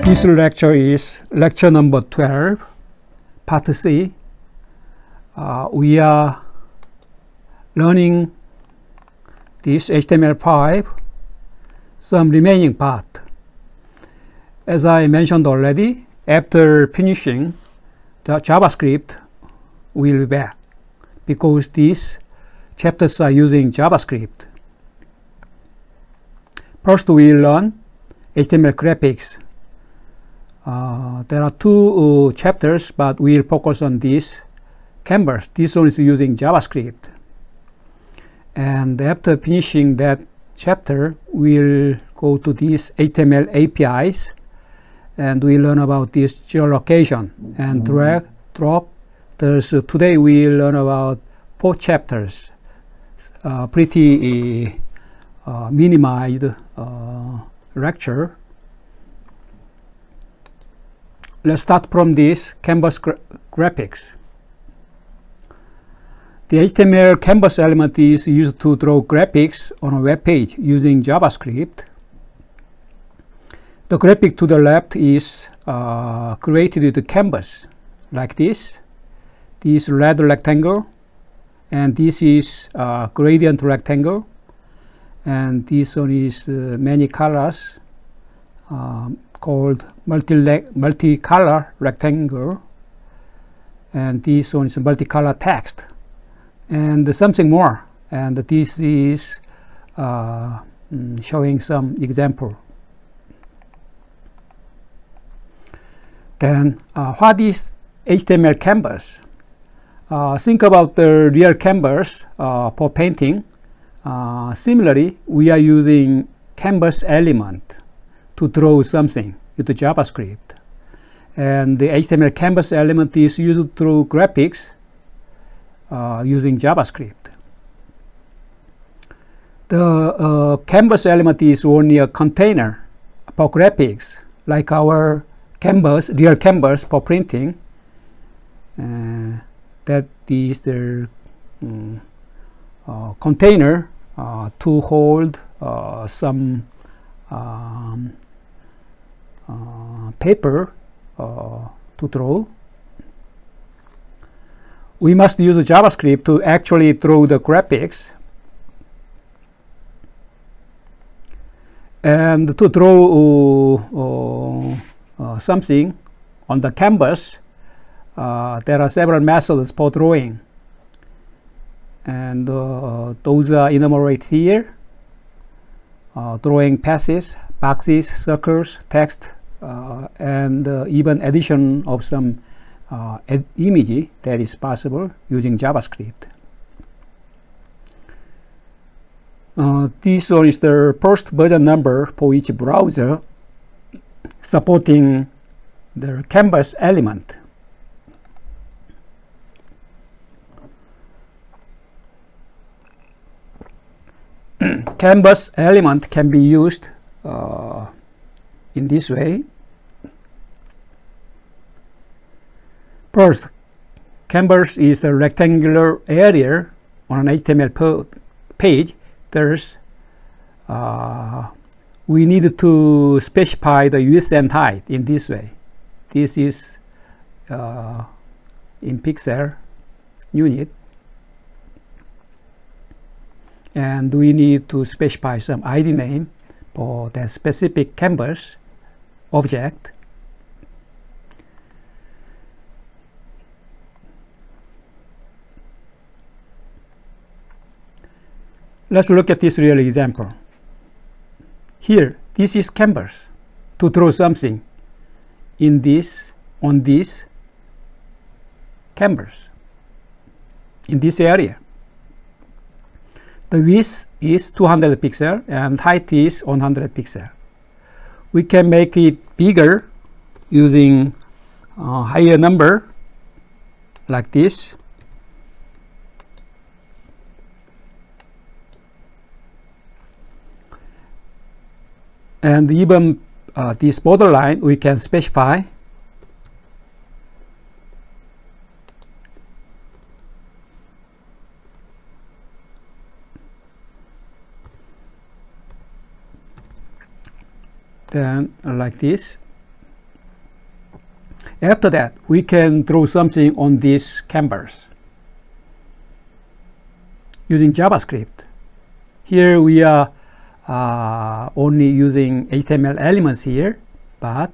This lecture is lecture number 12, part C. We are learning this HTML5, some remaining part. As I mentioned already, after finishing the JavaScript, we'll be back because these chapters are using JavaScript. First, we'll learn HTML graphics. There are two chapters, but we'll focus on this canvas. This one is using JavaScript. And after finishing that chapter, we'll go to these HTML APIs, and we'll learn about this geolocation and drag, drop. Today we'll learn about 4 chapters, pretty minimized lecture. Let's start from this canvas graphics. The HTML canvas element is used to draw graphics on a web page using JavaScript. The graphic to the left is created with the canvas, like this. This red rectangle, and this is gradient rectangle, and this one is many colors called multicolor rectangle, and this one is multicolor text, and something more. And this is showing some example. Then what is HTML canvas? Think about the real canvas for painting. Similarly, we are using canvas element to draw something with the JavaScript. And the HTML canvas element is used through graphics using JavaScript. The canvas element is only a container for graphics, like our canvas, real canvas for printing. That is the container to hold some paper to draw. We must use JavaScript to actually draw the graphics. And to draw something on the canvas, there are several methods for drawing. And those are enumerated here. Drawing passes, boxes, circles, text, and even addition of some image that is possible using JavaScript. This one is the first version number for each browser supporting the canvas element. Canvas element can be used in this way. First, canvas is a rectangular area on an HTML page. We need to specify the width and height in this way. This is in pixel unit. And we need to specify some ID name for the specific canvas object. Let's look at this real example. Here, this is canvas to draw something in this, on this canvas, in this area. The width is 200 pixels and height is 100 pixels. We can make it bigger using a higher number like this. And even this borderline we can specify. Then like this. After that, we can draw something on this canvas using JavaScript. Here we are only using HTML elements here, but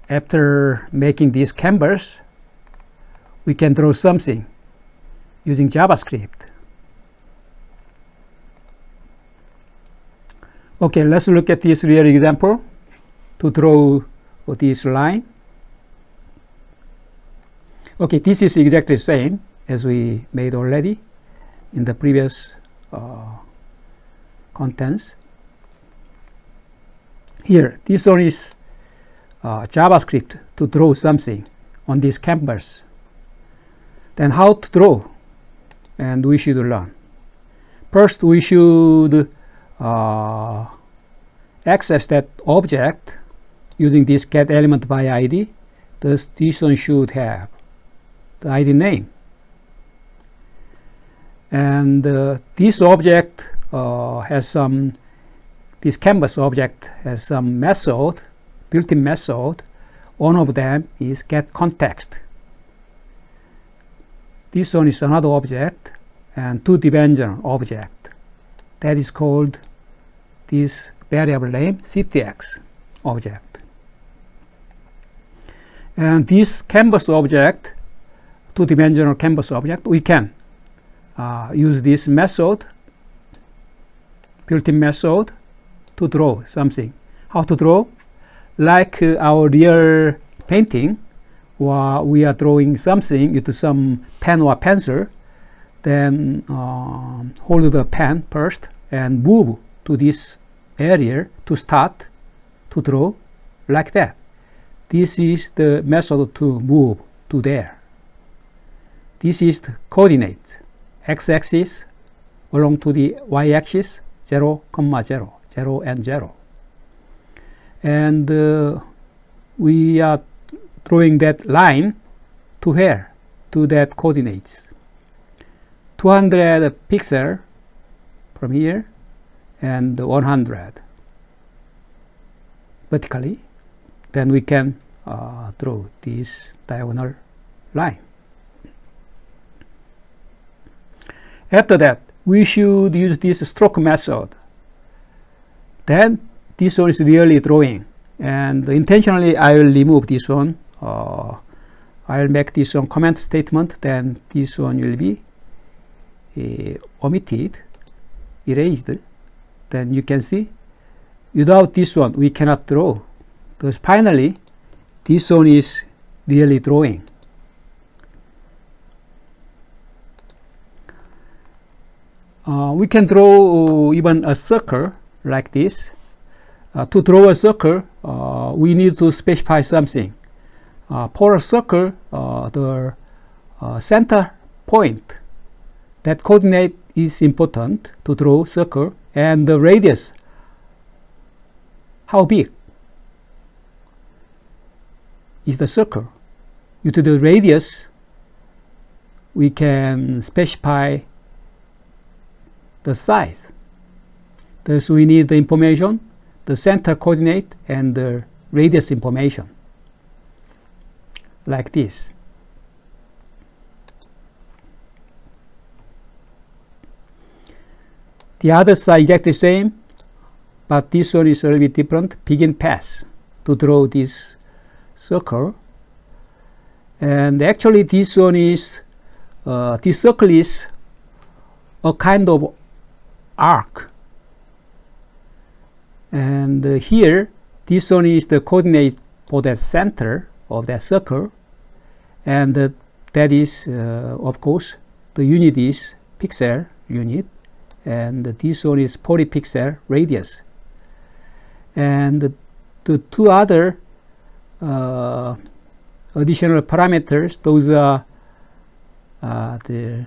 after making this canvas, we can draw something using JavaScript. Okay, let's look at this real example to draw this line. Okay, this is exactly the same as we made already in the previous contents. Here, this one is JavaScript to draw something on this canvas. Then how to draw, and we should learn. First, we should access that object using this getElementById. Thus, this one should have the ID name. And this object has some, this canvas object has some method, built-in method. One of them is getContext. This one is another object and two-dimensional object. That is called this variable name CTX object. And this canvas object, two-dimensional canvas object, we can use this method, built-in method, to draw something. How to draw? Like our real painting, where we are drawing something with some pen or pencil, then hold the pen first and move to this area to start to draw like that. This is the method to move to there. This is the coordinate, x-axis along to the y-axis, 0, 0, 0 and 0. And we are drawing that line to here, to that coordinates. 200 pixel from here and 100 vertically. Then we can draw this diagonal line. After that, we should use this stroke method. Then this one is really drawing, and intentionally I will remove this one. I will make this one comment statement, then this one will be omitted, erased. Then you can see without this one we cannot draw, because finally this one is really drawing. We can draw even a circle like this. To draw a circle, we need to specify something. For a circle, the center point, that coordinate is important to draw circle, and the radius, how big is the circle. Due to the radius, we can specify the size. Thus, we need the information, the center coordinate and the radius information, like this. The others are exactly the same, but this one is a little bit different. Begin path to draw this circle. And actually this one is, this circle is a kind of arc. And here, this one is the coordinate for the center of that circle. And that is, of course, the unit is pixel unit. And this one is 40 pixel radius. And the two other additional parameters, those are the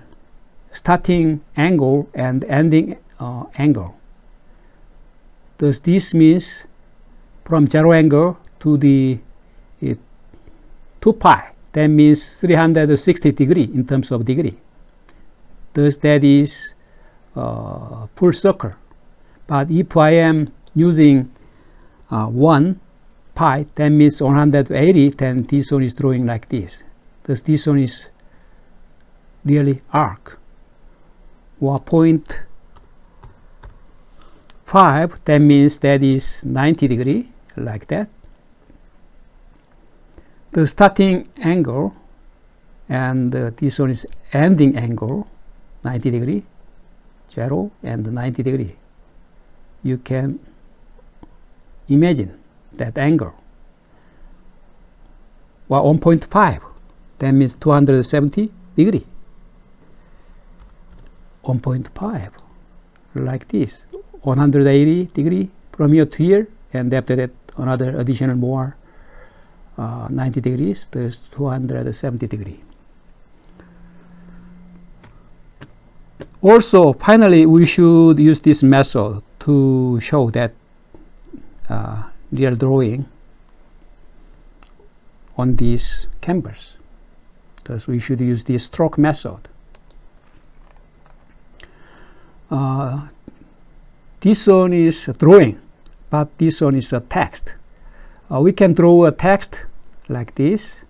starting angle and ending angle. Thus, this means from 0 angle to the 2 pi, that means 360 degree in terms of degree. Thus, that is full circle. But if I am using 1 pi, that means 180, then this one is drawing like this. Thus this one is really arc. Or 0.5, that means that is 90 degree, like that. The starting angle and this one is ending angle, 90 degree, 0 and 90 degree. You can imagine that angle. Well, 1.5, that means 270 degree. 1.5, like this, 180 degree from here to here, and after that another additional more 90 degrees, there's 270 degree. Also, finally, we should use this method to show that real drawing on this canvas. Thus, we should use this stroke method. This one is a drawing, but this one is a text. We can draw a text like this.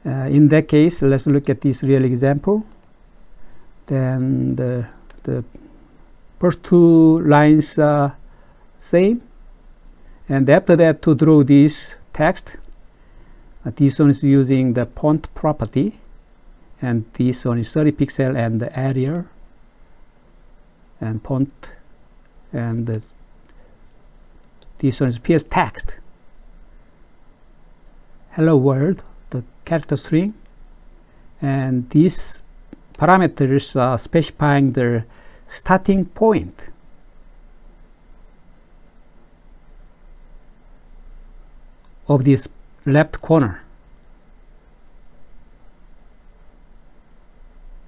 In that case, let's look at this real example. Then the first two lines are same, and after that, to draw this text, this one is using the font property, and this one is 30 pixel and the area and font, and this one is field text. Hello world, the character string, and these parameters are specifying the starting point. Of this left corner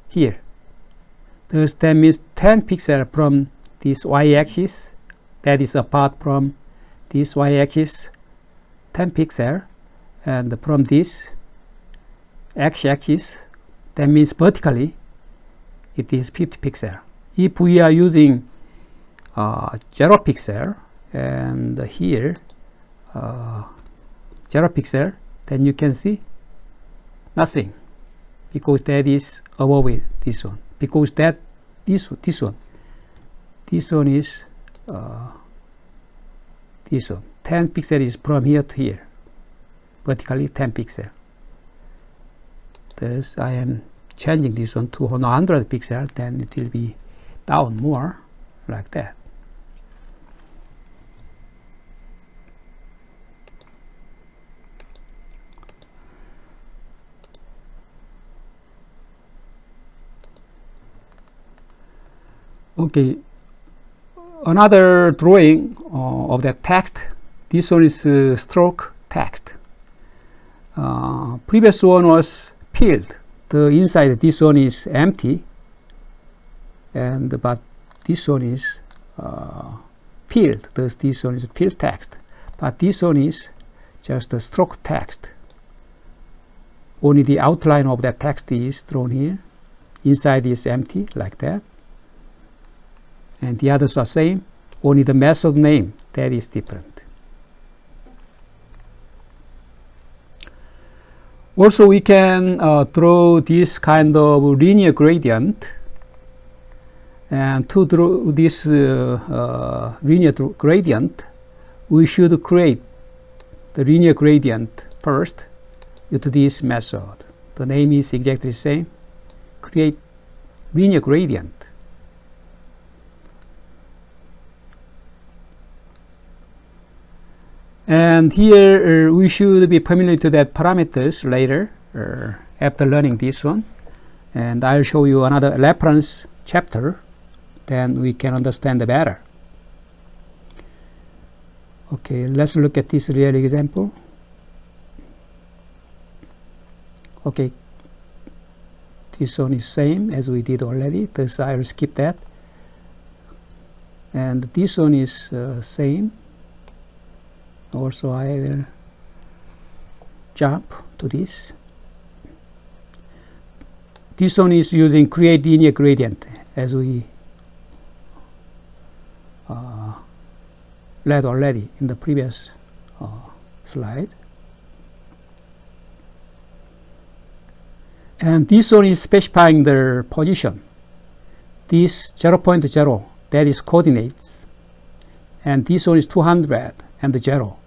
here. Thus, that means 10 pixels from this y-axis, that is apart from this y-axis, 10 pixels, and from this x-axis, that means vertically, it is 50 pixels. If we are using 0 pixel, and here 0 pixel, then you can see nothing, because that is above it, this one. Because that this one is this one. 10 pixel is from here to here, vertically 10 pixel. Thus, I am changing this one to 100 pixel, then it will be down more, like that. Okay, another drawing of that text. This one is stroke text. Previous one was field. The inside, this one is empty, and but this one is field. Thus, this one is field text. But this one is just a stroke text. Only the outline of that text is drawn here. Inside is empty, like that. And the others are same, only the method name that is different. Also, we can draw this kind of linear gradient, and to draw this linear gradient, we should create the linear gradient first with this method. The name is exactly the same, create linear gradient. And here we should be familiar to that parameters later after learning this one, and I'll show you another reference chapter, then we can understand it better. Okay, let's look at this real example. Okay, this one is same as we did already, thus I'll skip that, and this one is same. Also, I will jump to this. This one is using create linear gradient, as we read already in the previous slide. And this one is specifying the position. This 0.0, that is coordinates. And this one is 200 and 0.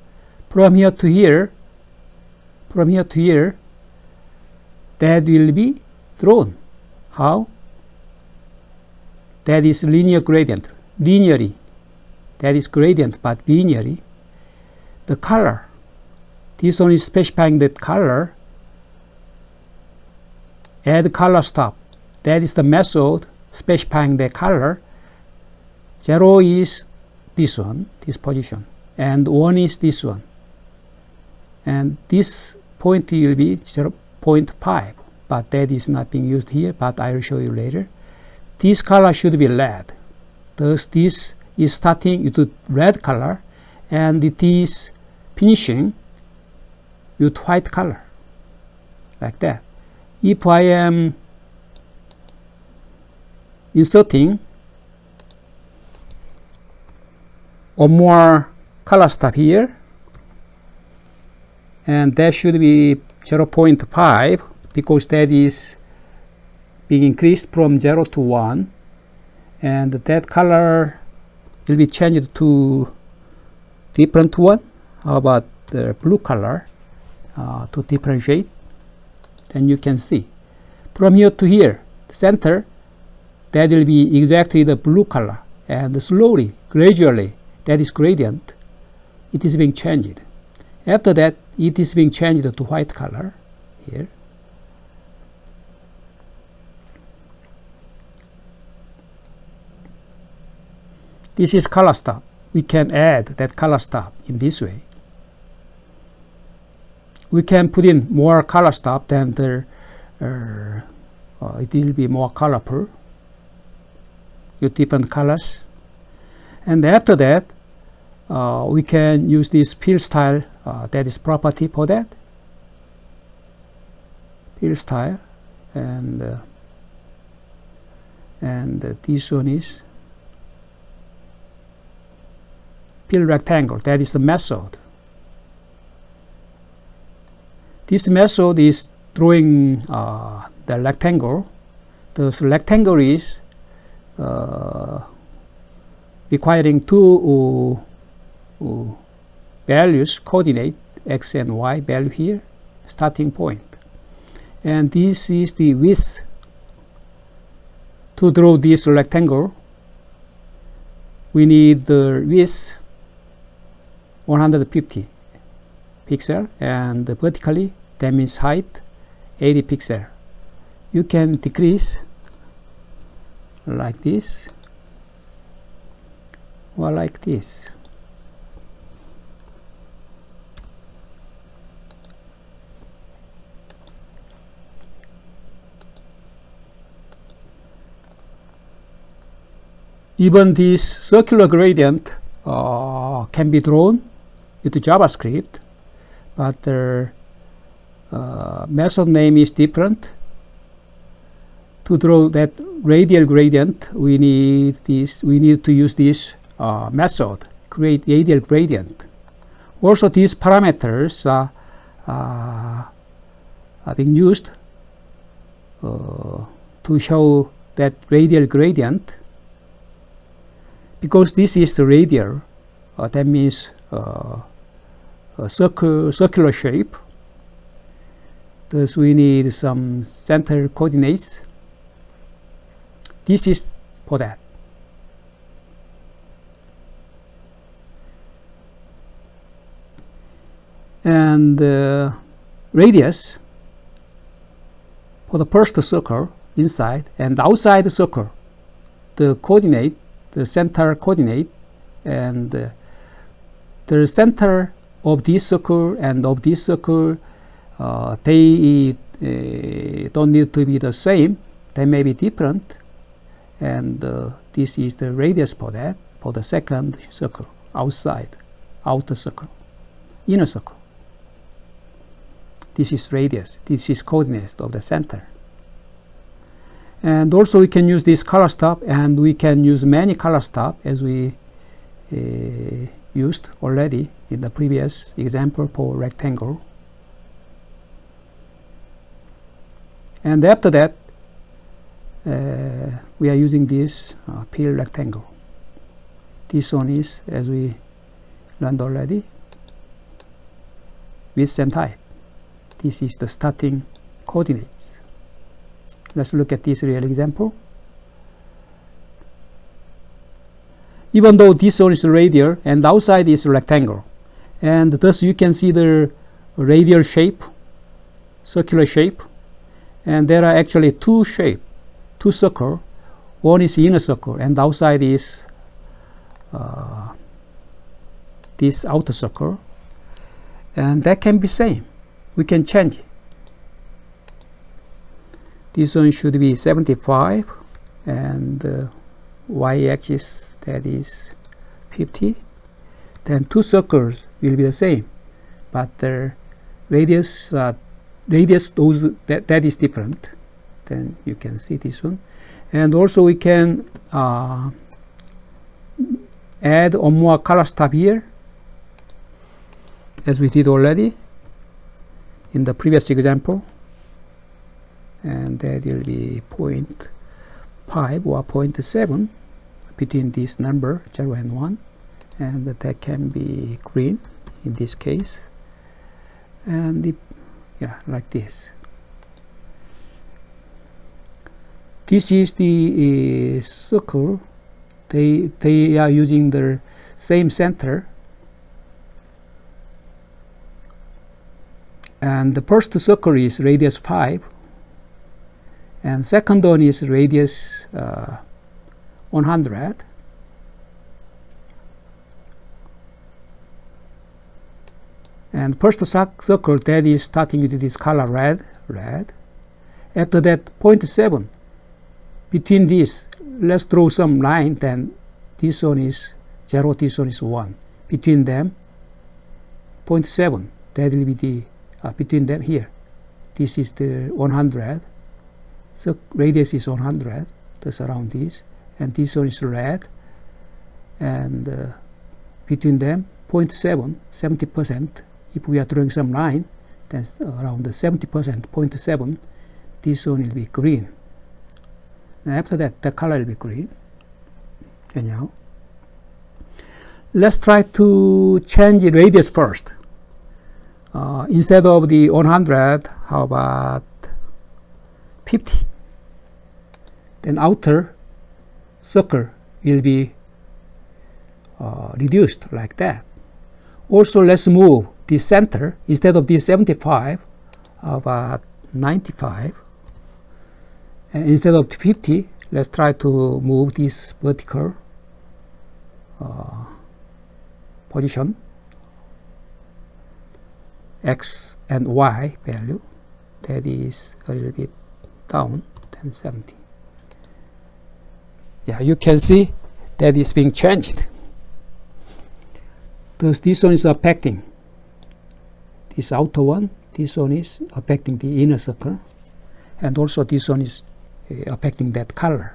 From here to here, that will be drawn. How? That is linear gradient. Linearly. That is gradient, but linearly. The color. This one is specifying the color. Add color stop. That is the method specifying the color. 0 is this one, this position, and 1 is this one. And this point will be 0.5, but that is not being used here, but I will show you later. This color should be red. Thus, this is starting with red color, and it is finishing with white color, like that. If I am inserting one more color stop here, and that should be 0.5 because that is being increased from 0 to 1, and that color will be changed to different one. How about the blue color to differentiate? Then you can see from here to here, center, that will be exactly the blue color, and slowly, gradually, that is gradient, it is being changed. After that, it is being changed to white color here. This is color stop. We can add that color stop in this way. We can put in more color stop, then it will be more colorful with different colors. And after that, we can use this fill style, that is property for that. Fill style, and this one is fill rectangle, that is the method. This method is drawing the rectangle. The rectangle is requiring two values, coordinate x and y value here, starting point. And this is the width. To draw this rectangle, we need the width 150 pixel, and vertically, that means height 80 pixel. You can decrease like this or like this. Even this circular gradient can be drawn with JavaScript, but the method name is different. To draw that radial gradient, we need to use this method, create radial gradient. Also, these parameters are being used to show that radial gradient. Because this is the radial, that means a circular shape. Thus, we need some center coordinates. This is for that. And radius for the first circle inside, and outside the circle, the coordinate, the center coordinate, and the center of this circle and of this circle, they don't need to be the same. They may be different, and this is the radius for that, for the second circle, outside, outer circle, inner circle. This is radius. This is coordinates of the center. And also we can use this color stop, and we can use many color stop as we used already in the previous example for rectangle. And after that, we are using this fill rectangle. This one is, as we learned already, width and height. This is the starting coordinates. Let's look at this real example. Even though this one is radial and outside is rectangle, and thus you can see the radial shape, circular shape, and there are actually two circles. One is inner circle and outside is this outer circle, and that can be same. We can change it. This one should be 75 and y-axis, that is 50. Then two circles will be the same, but the radius that is different. Then you can see this one. And also we can add one more color stop here, as we did already in the previous example, and that will be 0.5 or 0.7 between this number 0 and 1, and that can be green in this case, and like this. This is the circle. They are using the same center, and the first circle is radius 5, and second one is radius 100. And first circle, that is starting with this color red. After that, 0.7. Between this, let's draw some line. Then this one is 0, this one is 1. Between them, 0.7. That will be the between them here. This is the 100. So radius is 100. That's around this. And this one is red. And between them, 0.7, 70%. If we are drawing some line, then around the 70%, 0.7, this one will be green. And after that, the color will be green. Anyhow, let's try to change the radius first. Instead of the 100, how about 50? Then outer circle will be reduced like that. Also, let's move the center. Instead of this 75, about 95. And instead of 50, let's try to move this vertical position, x and y value. That is a little bit down, 1070. Yeah, you can see that is being changed. Thus, this one is affecting this outer one. This one is affecting the inner circle, and also this one is affecting that color.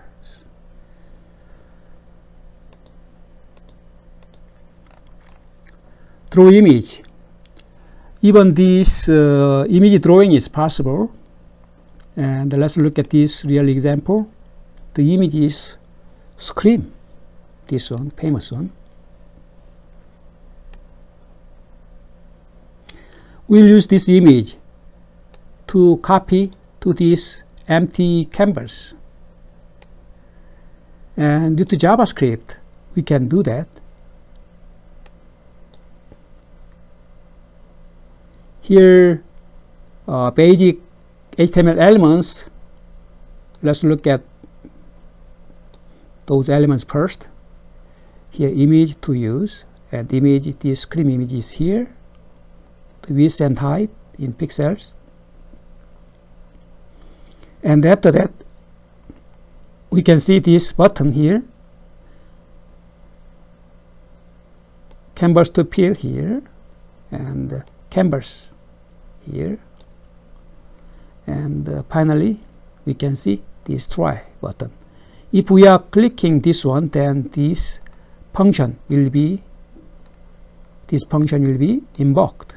Through image, even this image drawing is possible. And let's look at this real example. The image is Scream, this one, famous one. We'll use this image to copy to this empty canvas. And due to JavaScript, we can do that. Here, basic HTML elements. Let's look at those elements first. Here, image to use, and image, this Scream image is here. The width and height in pixels. And after that, we can see this button here. Canvas to fill here, and canvas here. And finally, we can see this try button. If we are clicking this one, then this function will be this function will be invoked.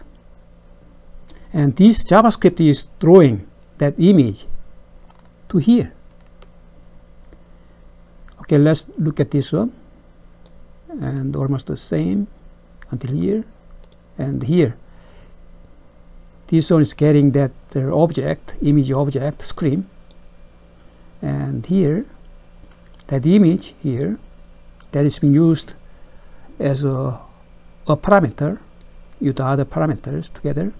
And this JavaScript is drawing that image to here. Okay, let's look at this one. And almost the same until here and here. This one is getting that object, image object, screen. And here, that image here, that is being used as a parameter with other parameters together.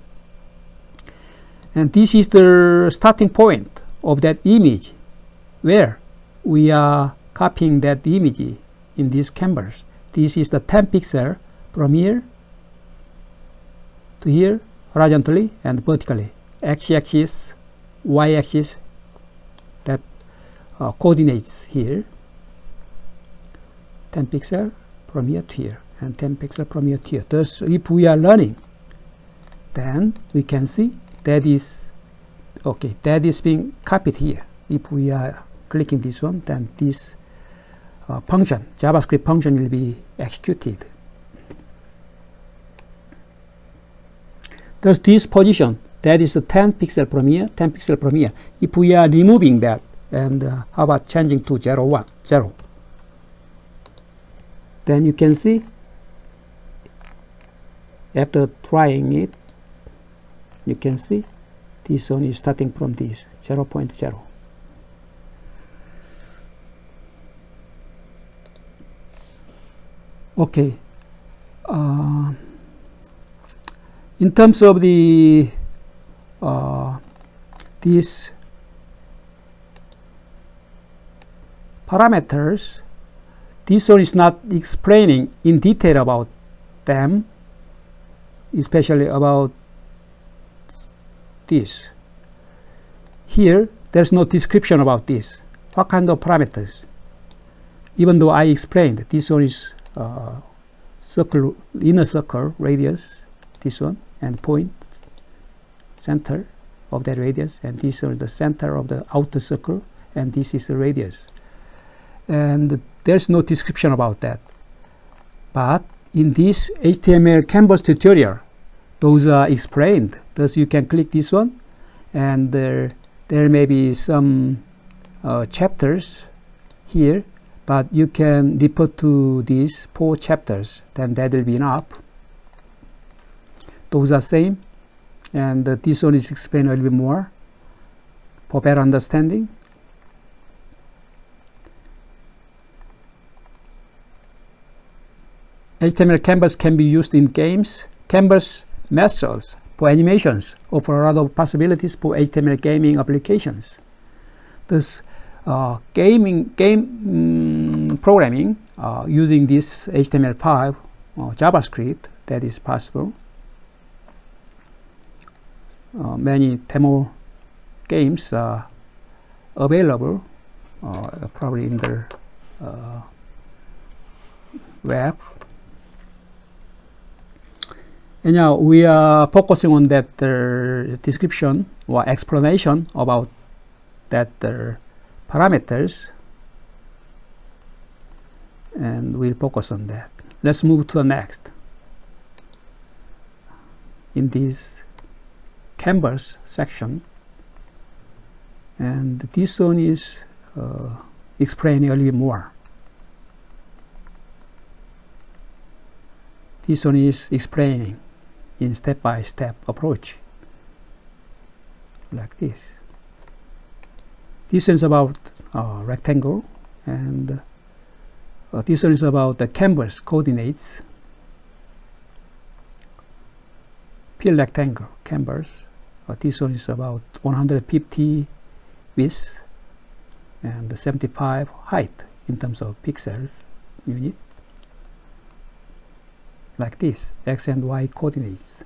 And this is the starting point of that image where we are copying that image in this canvas. This is the 10 pixel from here to here, horizontally and vertically. X-axis, Y-axis, that coordinates here. 10 pixel from here to here, and 10 pixel from here to here. Thus, if we are learning, then we can see that is okay. That is being copied here. If we are clicking this one, then this function, JavaScript function, will be executed. Thus, this position, that is the 10 pixel from here, 10 pixel from here. If we are removing that, and how about changing to 0, 1, 0? Then you can see, after trying it, you can see this one is starting from this 0.0. Okay. In terms of the these parameters, this one is not explaining in detail about them, especially about this. Here, there's no description about this. What kind of parameters? Even though I explained, this one is circle, inner circle radius, this one, and point, center of that radius, and this is the center of the outer circle, and this is the radius. And there's no description about that. But in this HTML canvas tutorial, those are explained. Thus, you can click this one, and there may be some chapters here, but you can refer to these 4 chapters, then that will be enough. Those are same, and this one is explained a little bit more for better understanding. HTML canvas can be used in games, canvas methods for animations, or for a lot of possibilities for HTML gaming applications. Thus, game programming using this HTML5 or JavaScript, that is possible. Many demo games are available, probably in the web. And now we are focusing on that description or explanation about that parameters, and we'll focus on that. Let's move to the next. In this canvas section, and this one is explaining a little bit more. This one is explaining in step-by-step approach, like this. This one is about rectangle, and this one is about the canvas coordinates. Pure rectangle canvas. This one is about 150 width and 75 height in terms of pixel unit. Like this, x and y coordinates.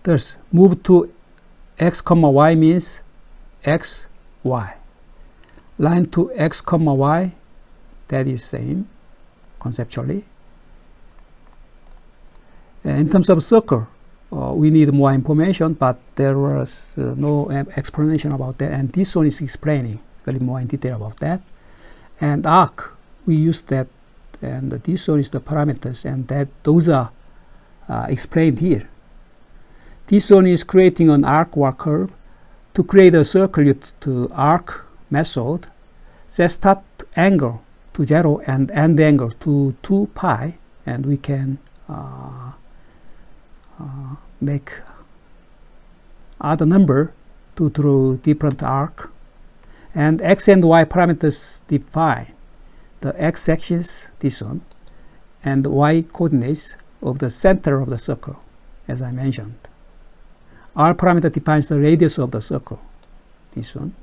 Thus, move to x comma y means x, y. Line to x comma y, that is same conceptually. In terms of circle, we need more information, but there was no explanation about that, and this one is explaining a little more in detail about that. And arc, we use that, and this one is the parameters, and that those are explained here. This one is creating an arc or curve. To create a circle, use the arc method. Set start angle to 0 and end angle to 2 pi, and we can make other number to draw different arc. And x and y parameters define the x-axis, this one, and y coordinates of the center of the circle, as I mentioned. R parameter defines the radius of the circle, this one.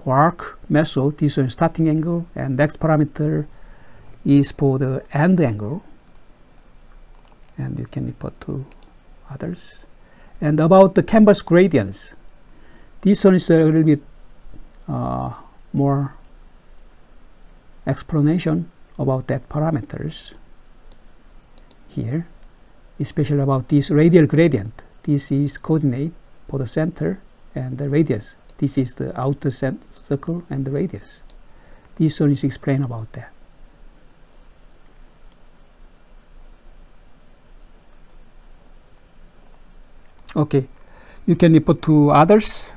For arc method, this one is starting angle, and next parameter is for the end angle, and you can report to others. And about the canvas gradients, this one is a little bit more explanation about that parameters here, especially about this radial gradient. This is coordinate for the center and the radius. This is the outer circle and the radius. This one is explained about that. Okay, you can report to others,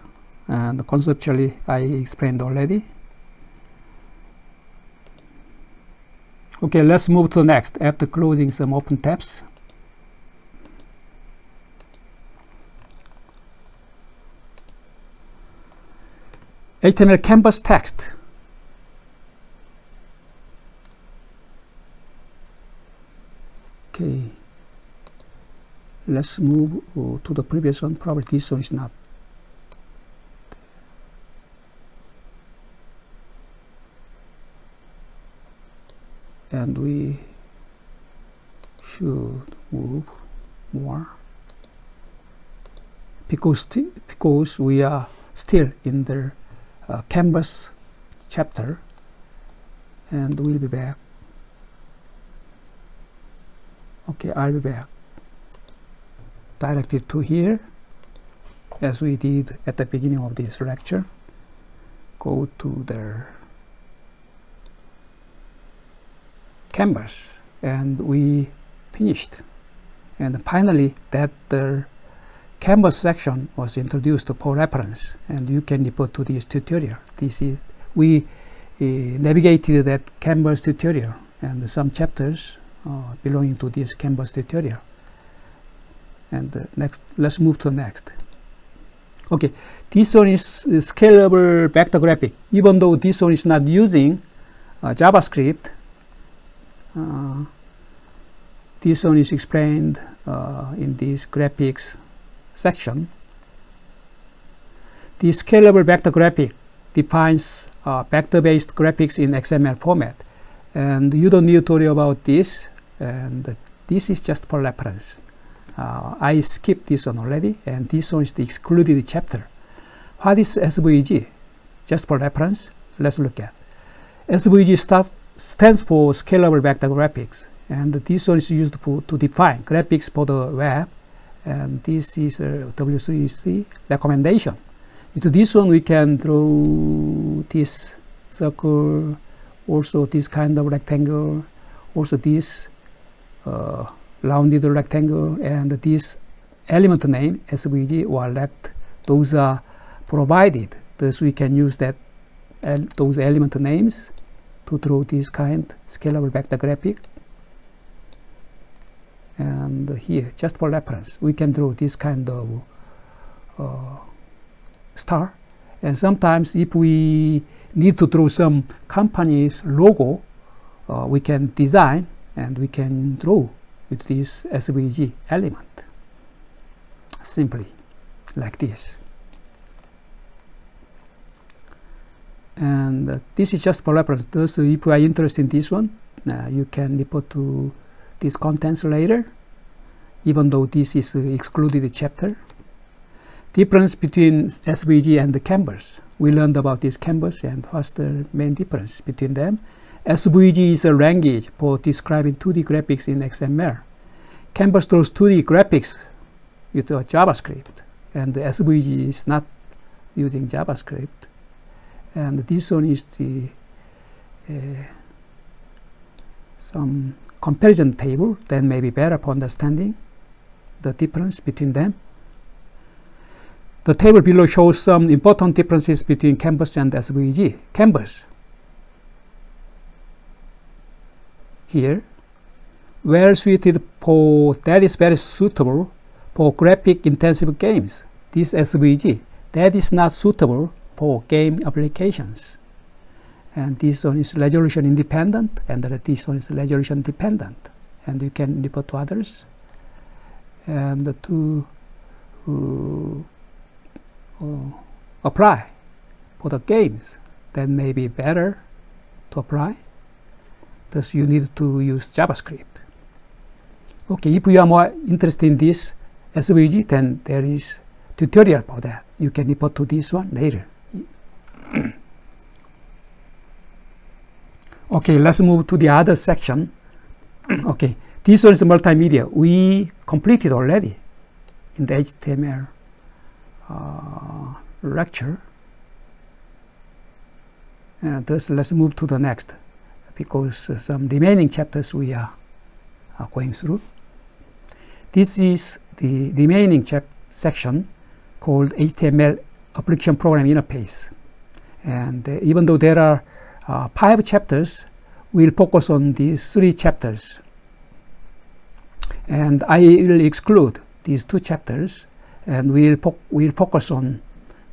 and conceptually I explained already. Okay, let's move to the next after closing some open tabs. HTML canvas text. Okay, let's move to the previous one. Probably this one is not. And we should move more because we are still in the canvas chapter, and we'll be back. Okay, I'll be back. Directed to here, as we did at the beginning of this lecture. Go to the canvas, and we finished. And finally, that the canvas section was introduced for reference, and you can refer to this tutorial. This is we navigated that canvas tutorial and some chapters belonging to this canvas tutorial. And next, let's move to the next. Okay, this one is scalable vector graphic. Even though this one is not using JavaScript, this one is explained in this graphics section. The scalable vector graphic defines vector-based graphics in XML format, and you don't need to worry about this, and this is just for reference. I skipped this one already, and this one is the excluded chapter. What is SVG? Just for reference, let's look at. SVG stands for Scalable Vector Graphics, and this one is used to define graphics for the web, and this is a W3C recommendation. Into this one we can draw this circle, also this kind of rectangle, also this rounded rectangle, and this element name SVG or left. Those are provided, thus we can use that those element names to draw this kind scalable vector graphic. And here, just for reference, we can draw this kind of star. And sometimes if we need to draw some company's logo, we can design and we can draw with this SVG element, simply like this. And this is just for reference. Thus, if you are interested in this one, you can report to these contents later, even though this is excluded chapter. Difference between SVG and the canvas. We learned about this canvas and what's the main difference between them. SVG is a language for describing 2D graphics in XML. Canvas draws 2D graphics with JavaScript, and the SVG is not using JavaScript. And this one is the some comparison table, then may be better for understanding the difference between them. The table below shows some important differences between Canvas and SVG. Canvas, here, well suited for, that is very suitable for graphic intensive games. This SVG, that is not suitable for game applications. And this one is resolution independent, and this one is resolution dependent. And you can refer to others. And to apply for the games, that may be better to apply. Thus you need to use JavaScript. Okay, if you are more interested in this SVG, then there is tutorial for that. You can refer to this one later. Okay, let's move to the other section. Okay, this one is multimedia. We completed already in the HTML lecture. Thus, let's move to the next, because some remaining chapters we are going through. This is the remaining section called HTML Application Program Interface. And even though there are 5 chapters, we'll focus on these 3 chapters. And I will exclude these 2 chapters, and we'll focus on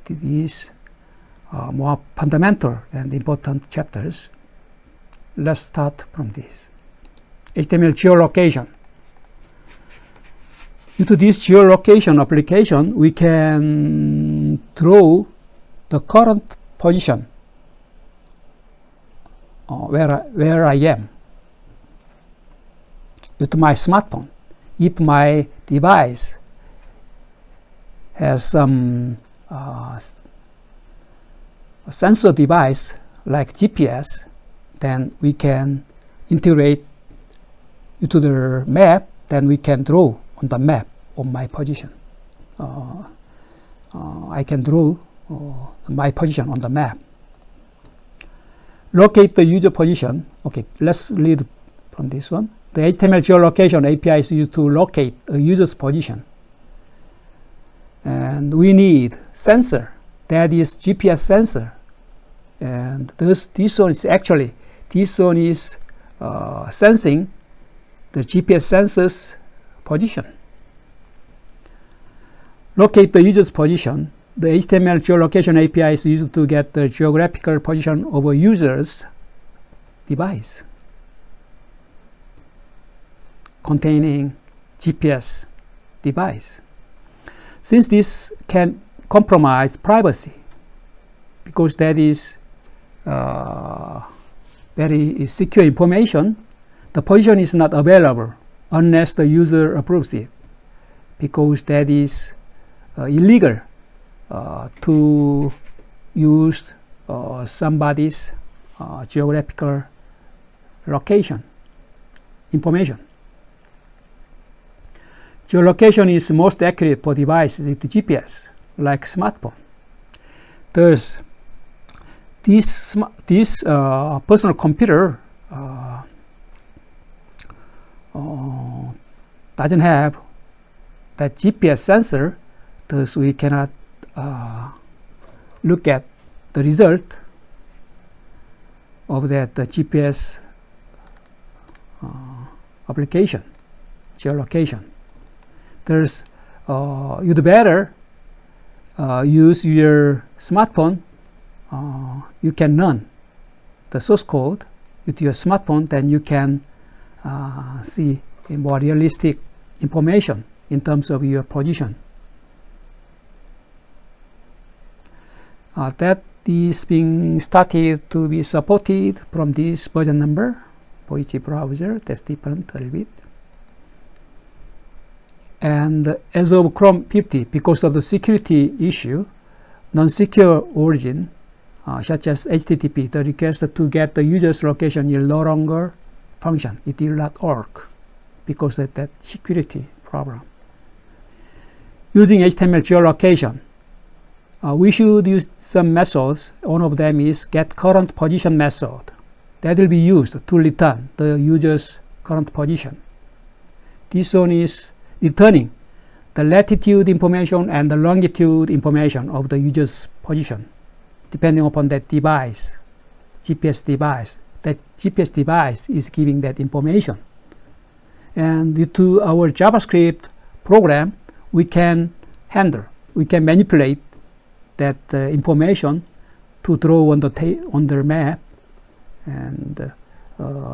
these more fundamental and important chapters. Let's start from this. HTML geolocation. Due to this geolocation application, we can draw the current position where I am with my smartphone. If my device has some sensor device like GPS, then we can integrate into the map, then we can draw on the map of my position. I can draw my position on the map. Locate the user position. Okay, let's read from this one. The HTML geolocation API is used to locate a user's position. And we need sensor, that is GPS sensor. And this one is actually, this one is sensing the GPS sensor's position. Locate the user's position. The HTML geolocation API is used to get the geographical position of a user's device containing GPS device. Since this can compromise privacy, because that is very secure information, the position is not available unless the user approves it, because that is illegal to use somebody's geographical location information. Geolocation is most accurate for devices with GPS, like smartphone. Thus, this personal computer doesn't have that GPS sensor, thus we cannot look at the result of that GPS application, geolocation. There's you'd better use your smartphone. You can run the source code with your smartphone, then you can see a more realistic information in terms of your position. That is being started to be supported from this version number for each browser. That's different a little bit. And as of Chrome 50, because of the security issue, non-secure origin, such as HTTP, the request to get the user's location will no longer function. It will not work because of that security problem. Using HTML geolocation, we should use some methods. One of them is get current position method. That will be used to return the user's current position. This one is returning the latitude information and the longitude information of the user's position, depending upon that device, GPS device. That GPS device is giving that information. And due to our JavaScript program, we can manipulate that information to draw on the map and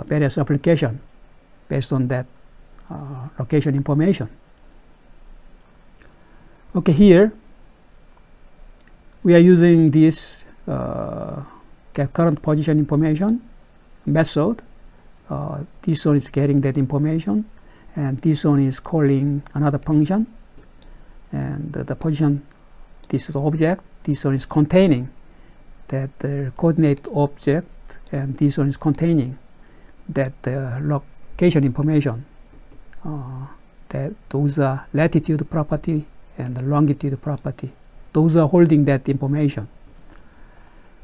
various applications based on that location information. Okay, here we are using this get current position information method. This one is getting that information, and this one is calling another function, and the position, this is object, this one is containing that the coordinate object, and this one is containing that location information, that those are latitude property and the longitude property. Those are holding that information.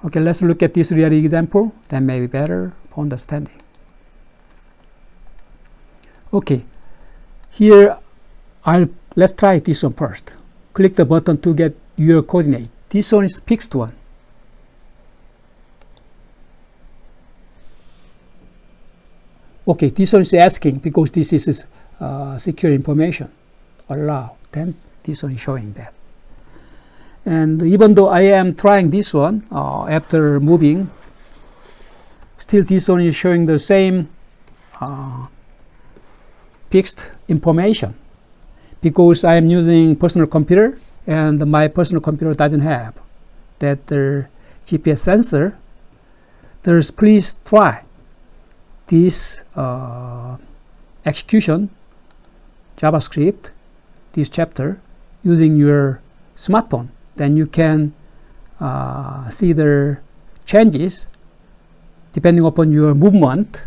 Okay, let's look at this real example. That may be better for understanding. Okay, here let's try this one first. Click the button to get your coordinate. This one is fixed one. Okay, this one is asking because this is secure information. Allow. Then this one is showing that. And even though I am trying this one after moving, still this one is showing the same fixed information, because I am using personal computer and my personal computer doesn't have that GPS sensor. Please try this execution JavaScript, this chapter, using your smartphone. Then you can see the changes depending upon your movement.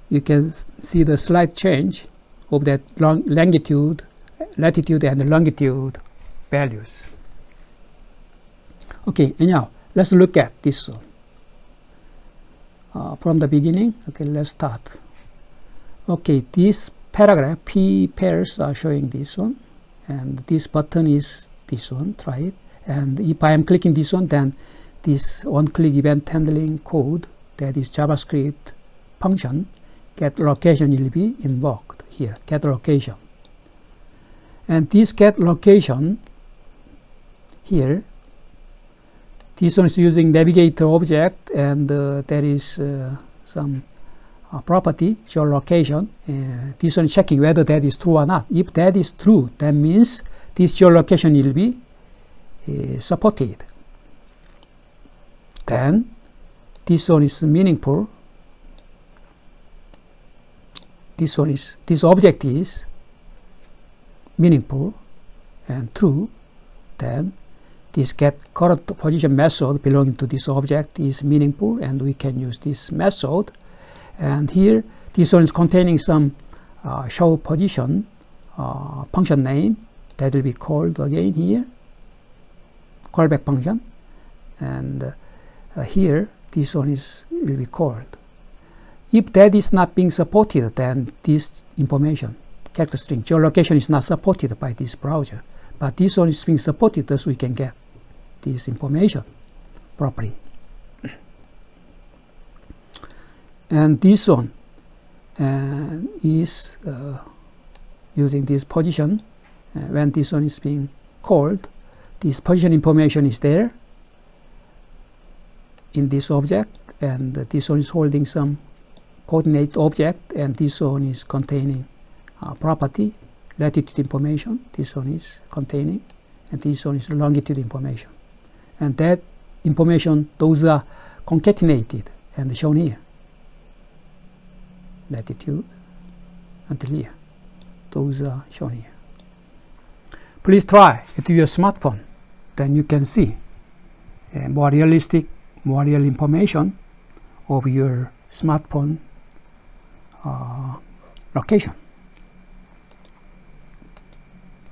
You can see the slight change of that latitude and longitude values. Okay, anyhow, let's look at this one from the beginning. Okay, let's start. Okay, this paragraph, P pairs are showing this one, and this button is this one. Try it. And if I am clicking this one, then this one-click event handling code, that is JavaScript function, get location will be invoked here, get location. And this get location here, this one is using navigator object, and there is some property, geolocation. This one is checking whether that is true or not. If that is true, that means this geolocation will be supported. Then this one is meaningful. This object is meaningful and true. Then this get current position method belonging to this object is meaningful, and we can use this method. And here this one is containing some show position function name that will be called again here, callback function. And here this one will be called. If that is not being supported, then this information, character string, geolocation, is not supported by this browser. But this one is being supported, thus we can get this information properly. And this one is using this position. When this one is being called, this position information is there in this object, and this one is holding some coordinate object, and this one is containing property, latitude information. This one is containing, and this one is longitude information. And that information, those are concatenated and shown here. Latitude until here. Those are shown here. Please try it with your smartphone. Then you can see more realistic, more real information of your smartphone location,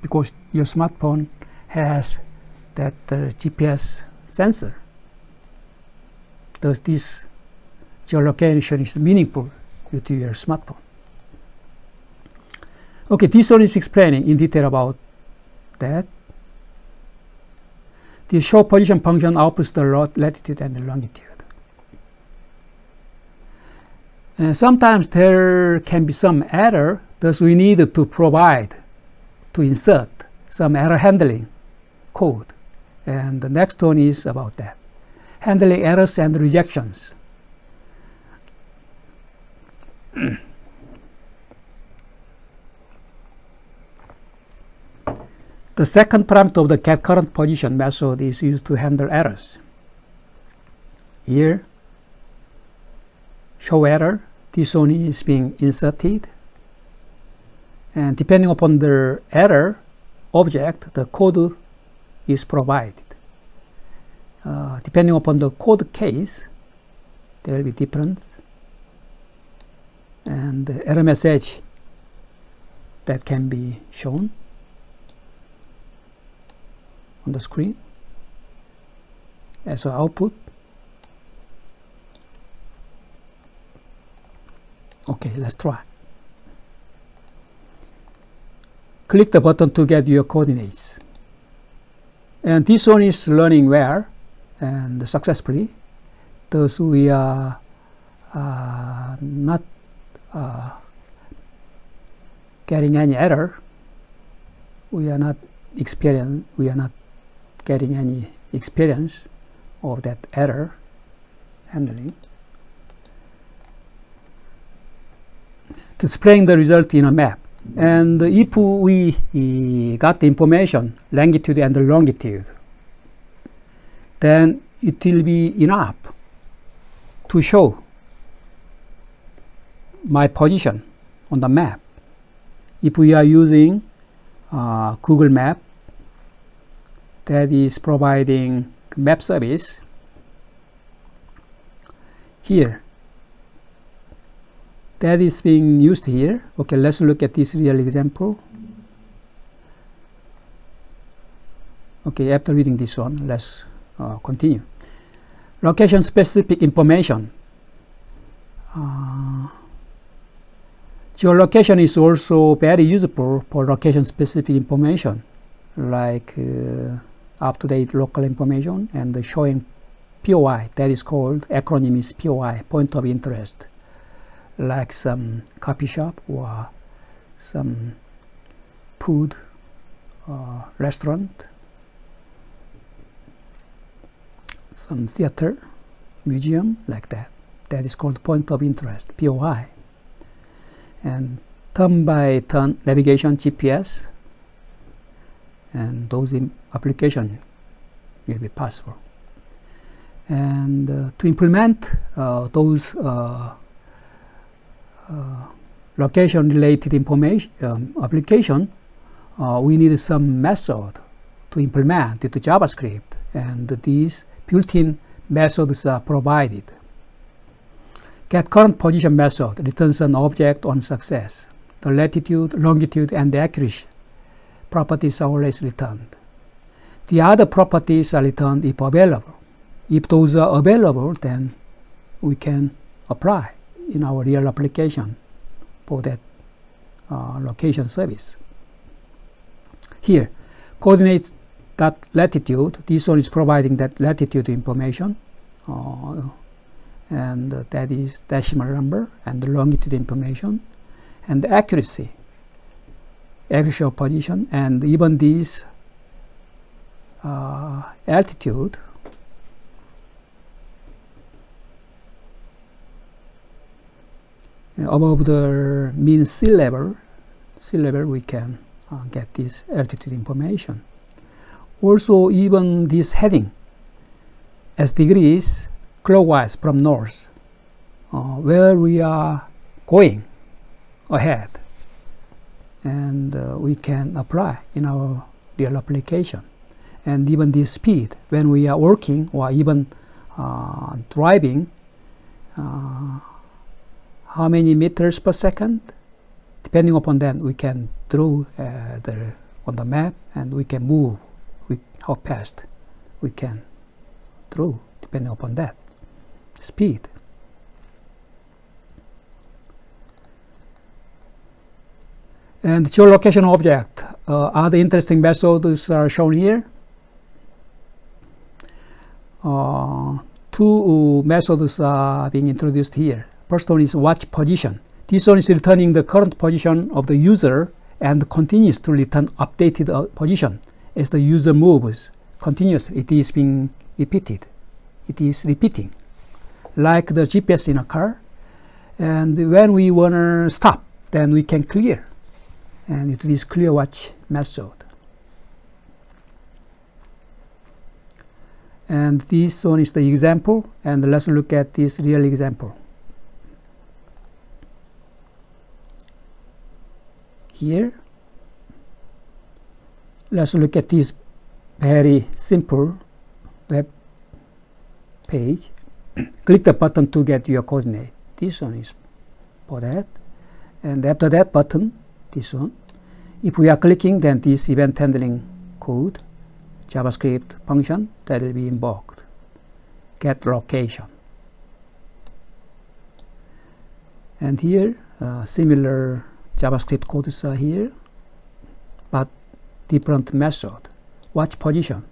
because your smartphone has that GPS sensor. Thus this geolocation is meaningful to your smartphone. Okay, this one is explaining in detail about that. The show position function outputs the latitude and the longitude. And sometimes there can be some error, thus we need to insert some error handling code. And the next one is about that. Handling errors and rejections. The second parameter of the getCurrentPosition method is used to handle errors. Here, show error, this one is being inserted. And depending upon the error object, the code is provided. Depending upon the code case, there will be difference. And the error message that can be shown on the screen as an output. Okay, let's try. Click the button to get your coordinates. And this one is learning well and successfully. Thus we are not getting any error. We are not getting any experience of that error handling. Displaying the result in a map. And if we got the information, longitude and longitude, then it will be enough to show my position on the map. If we are using Google Map that is providing map service, here that is being used here. Okay, let's look at this real example. Okay, after reading this one, let's continue. Location specific information. Geolocation is also very useful for location specific information, like up-to-date local information and showing POI, that is called, acronym is POI, point of interest, like some coffee shop or some food restaurant, some theater, museum, like that. That is called point of interest, POI. And turn-by-turn navigation, GPS, and those applications will be possible. And to implement those location-related information application, we need some method to implement it to JavaScript, and these built-in methods are provided. GetCurrentPosition method returns an object on success. The latitude, longitude, and the accuracy properties are always returned. The other properties are returned if available. If those are available, then we can apply in our real application for that location service. Here, coordinates.latitude, this one is providing that latitude information, and that is decimal number, and the longitude information, and the accuracy of position, and even this altitude. Above the mean sea level we can get this altitude information. Also, even this heading as degrees clockwise from north, where we are going ahead, and we can apply in our real application. And even the speed when we are working or even driving, how many meters per second, depending upon that we can draw on the map, and we can move how fast we can draw depending upon that speed. And geolocation object, other interesting methods are shown here. Two methods are being introduced here. First one is watch position. This one is returning the current position of the user and continues to return updated position as the user moves continuously. It is being repeated. It is repeating, like the GPS in a car. And when we want to stop, then we can clear. And it is clear watch method. And this one is the example, and let's look at this real example. Here, let's look at this very simple web page. Click the button to get your coordinate. This one is for that. And after that button, this one. If we are clicking, then this event handling code, JavaScript function that will be invoked. Get location. And here, similar JavaScript codes are here, but different method. Watch position.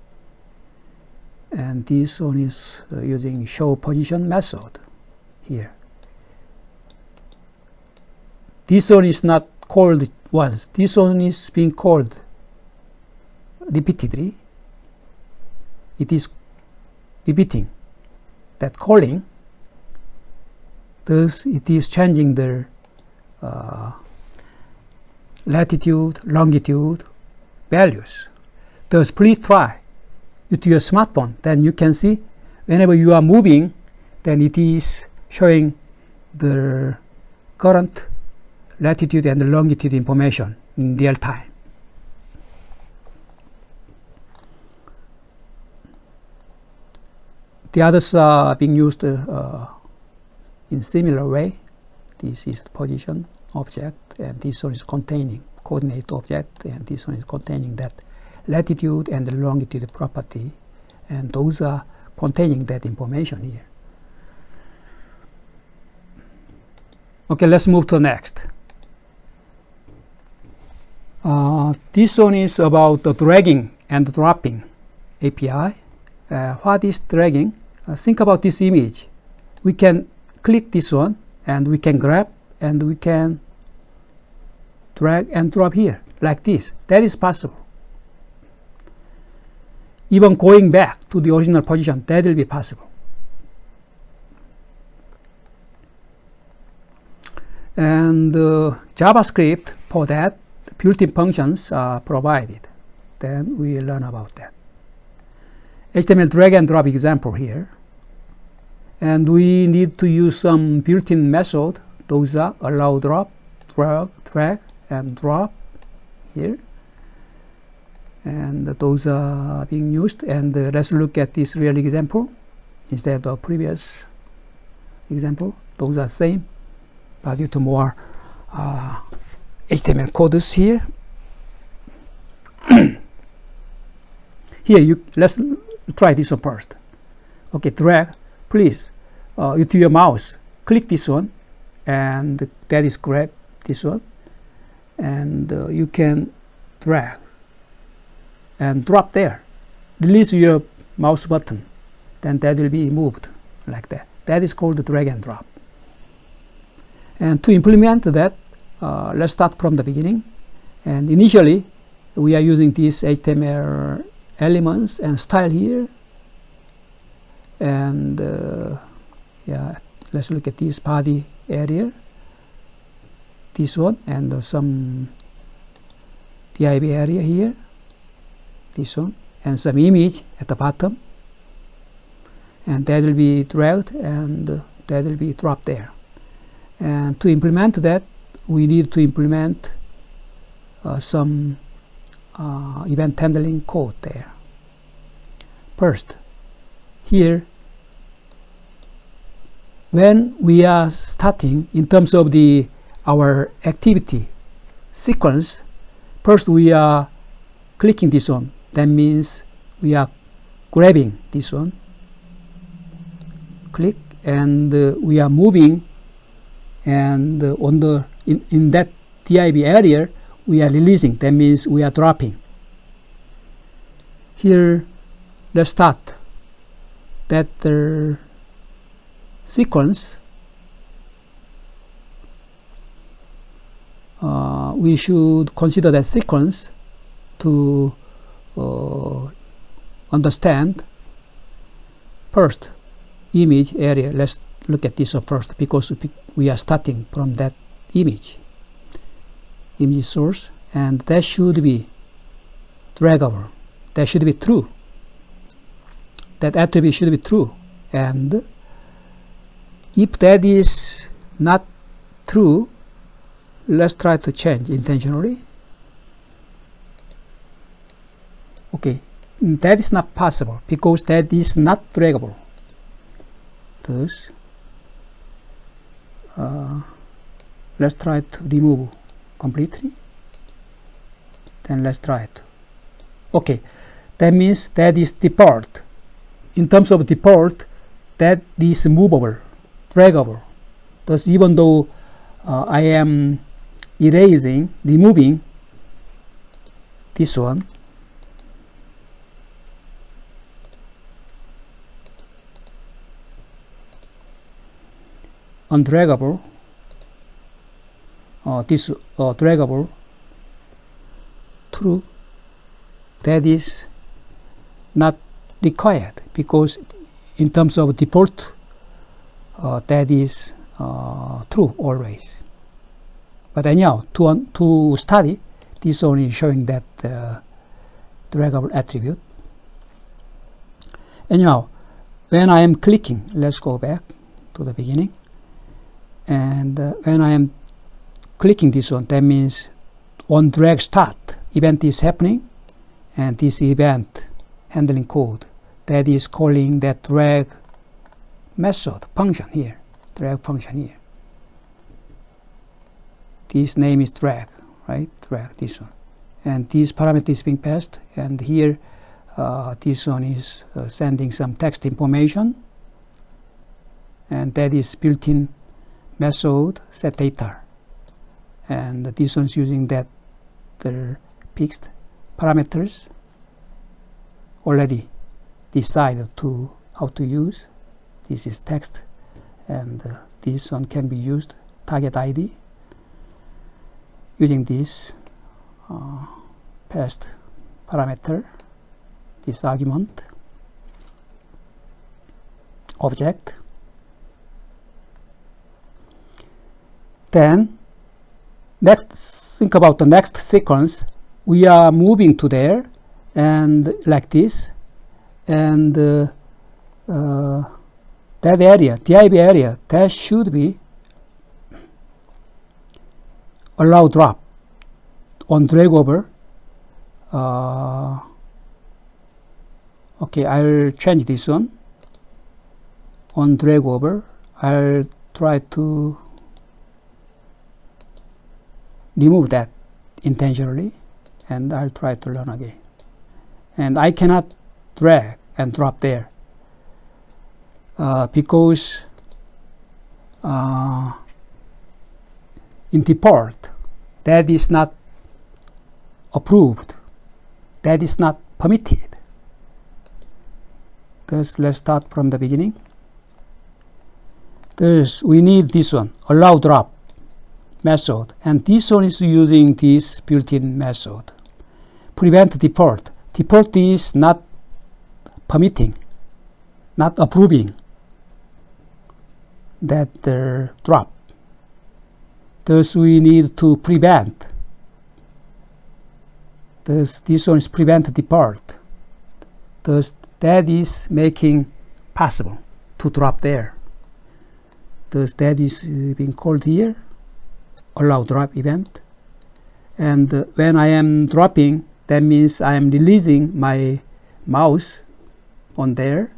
And this one is using show position method here. This one is not called once. This one is being called repeatedly. It is repeating that calling. Thus, it is changing the latitude, longitude values. Thus, please try with your smartphone. Then you can see whenever you are moving, then it is showing the current latitude and longitude information in real time. The others are being used in similar way. This is the position object, and this one is containing coordinate object, and this one is containing that latitude and longitude property, and those are containing that information here. Okay, let's move to the next. This one is about the dragging and dropping API. What is dragging? Think about this image. We can click this one, and we can grab, and we can drag and drop here, like this. That is possible. Even going back to the original position, that will be possible. And JavaScript for that, built-in functions are provided. Then we learn about that. HTML drag and drop example here. And we need to use some built-in method. Those are allow drop, drag, and drop here. And those are being used. And let's look at this real example instead of the previous example. Those are same, but due to more HTML codes here. Here, let's try this one first. Okay, drag, please, with your mouse, click this one, and that is grab this one, and you can drag and drop there. Release your mouse button, then that will be moved like that. That is called the drag and drop. And to implement that, let's start from the beginning. And initially, we are using these HTML elements and style here. And yeah, let's look at this body area, this one, and some div area here, this one, and some image at the bottom. And that will be dragged, and that will be dropped there. And to implement that, we need to implement some event handling code there. First, here, when we are starting in terms of our activity sequence, first we are clicking this one. That means we are grabbing this one, click, and we are moving, and in that div area we are releasing, that means we are dropping. Here, let's start that the sequence. We should consider that sequence to understand first image area. Let's look at this one first, because we are starting from that image source, and that should be draggable. That should be true. That attribute should be true. And if that is not true, let's try to change intentionally. Okay, that is not possible because that is not draggable. Thus, let's try to remove completely. Then let's try it. Okay, that means that is default. In terms of default, that is movable, draggable. Thus, even though I am removing this one, undraggable, this draggable, true, that is not required, because in terms of default, that is true always. But anyhow, to study, this one is showing that draggable attribute. Anyhow, when I am clicking, let's go back to the beginning. And when I am clicking this one, that means on drag start, event is happening, and this event handling code, that is calling that drag method function here, drag function here. This name is drag, right? Drag, this one. And this parameter is being passed, and here this one is sending some text information, and that is built-in method set data, and this one is using that the fixed parameters already decided to how to use. This is text, and this one can be used target ID using this passed parameter, this argument object. Then next, think about the next sequence. We are moving to there, and like this, and that area, div area, that should be allow drop on drag over. Okay, I'll change this one on drag over. I'll try to remove that intentionally, and I'll try to learn again. And I cannot drag and drop there because in default that is not approved, that is not permitted. Thus, let's start from the beginning. Thus, we need this one, allow drop method, and this one is using this built-in method. Prevent default. Default is not permitting, not approving that drop. Thus, we need to prevent. Thus, this one is prevent default. Thus, that is making possible to drop there. Thus, that is being called here allow drop event. And when I am dropping, that means I am releasing my mouse on there,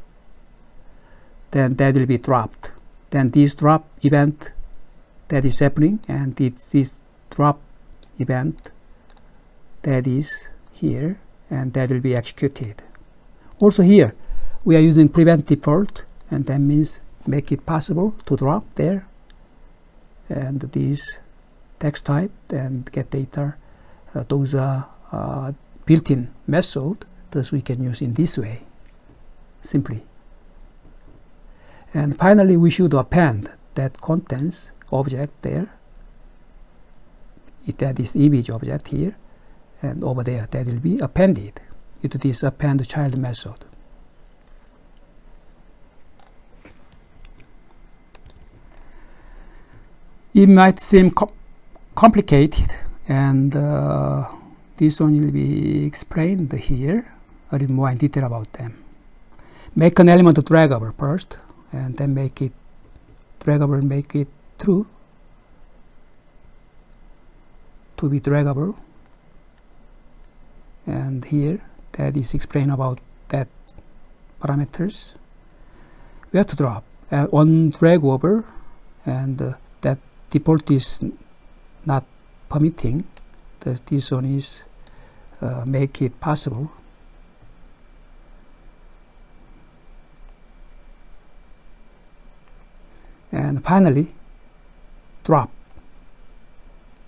then that will be dropped. Then this drop event that is happening, and this drop event that is here, and that will be executed. Also here we are using prevent default, and that means make it possible to drop there, and this text type and get data those are built-in method. Thus we can use in this way simply. And finally, we should append that contents object there. That is image object here, and over there that will be appended into this append child method. It might seem complicated, and this one will be explained here a little more in detail about them. Make an element draggable first, and then make it draggable, make it true to be draggable. And here that is explained about that parameters. We have to drop on drag over, and that default is not permitting. This one is make it possible. And finally drop.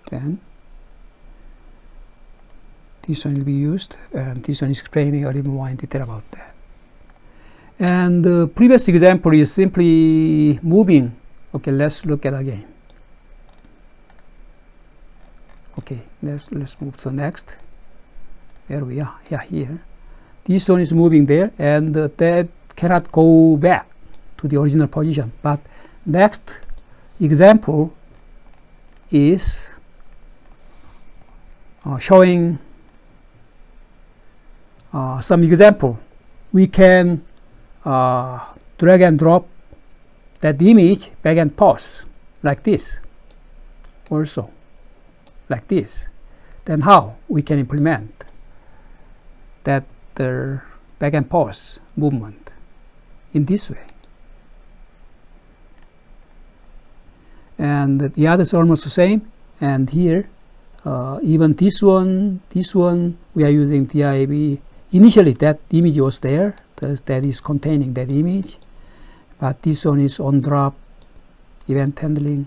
Then this one will be used, and this one is explaining a little more in detail about that. And the previous example is simply moving. Okay, let's look at again. Okay, let's move to the next. Where we are? Yeah, here. This one is moving there, and that cannot go back to the original position. But next example is showing some example. We can drag and drop that image back and forth like this, also like this. Then how we can implement that the back and forth movement in this way. And the other is almost the same. And here even this one we are using div. Initially that image was there, that is containing that image, but this one is on drop event handling,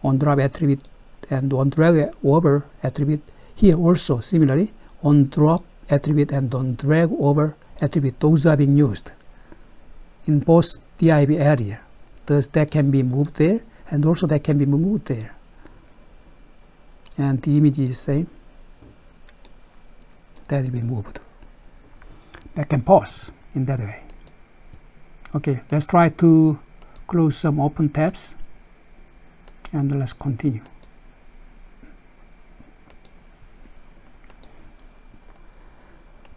on drop attribute, and on drag over attribute. Here also similarly on drop attribute and on drag over attribute. Those are being used in both div area. Thus that can be moved there, and also that can be moved there. And the image is the same. That will be moved back and forth in that way. Okay, let's try to close some open tabs, and let's continue.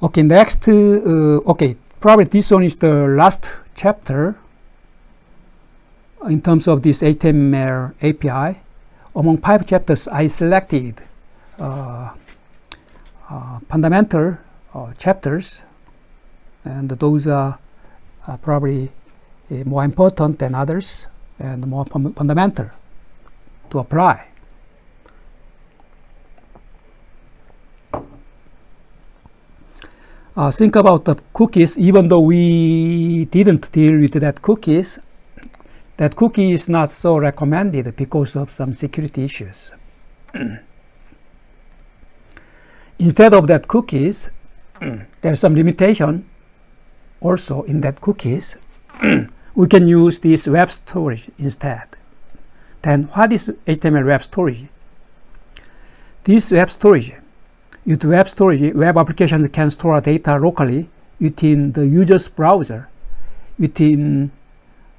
Okay, next, okay, probably this one is the last chapter in terms of this HTML API. Among 5 chapters, I selected fundamental chapters, and those are probably more important than others and more fundamental to apply. Think about the cookies. Even though we didn't deal with that cookie is not so recommended because of some security issues. Instead of that cookies, there's some limitation also in that cookies. We can use this web storage instead. Then what is HTML web storage? This web storage, with web storage, web applications can store data locally within the user's browser, within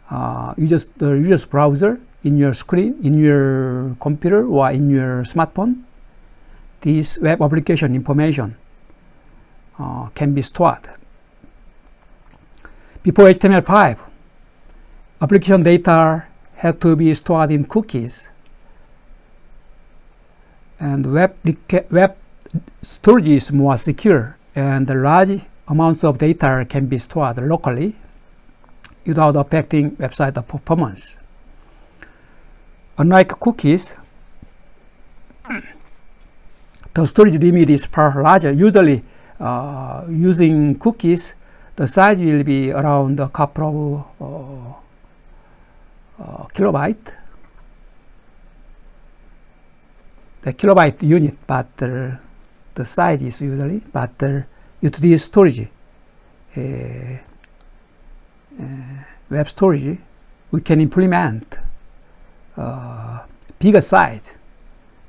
the user's browser, in your screen, in your computer, or in your smartphone. This web application information can be stored. Before HTML5, application data had to be stored in cookies, and web storage is more secure, and large amounts of data can be stored locally without affecting website performance. Unlike cookies, the storage limit is far larger. Usually, using cookies, the size will be around a couple of kilobyte, the kilobyte unit, but the sizes usually, but utility storage, web storage, we can implement bigger size,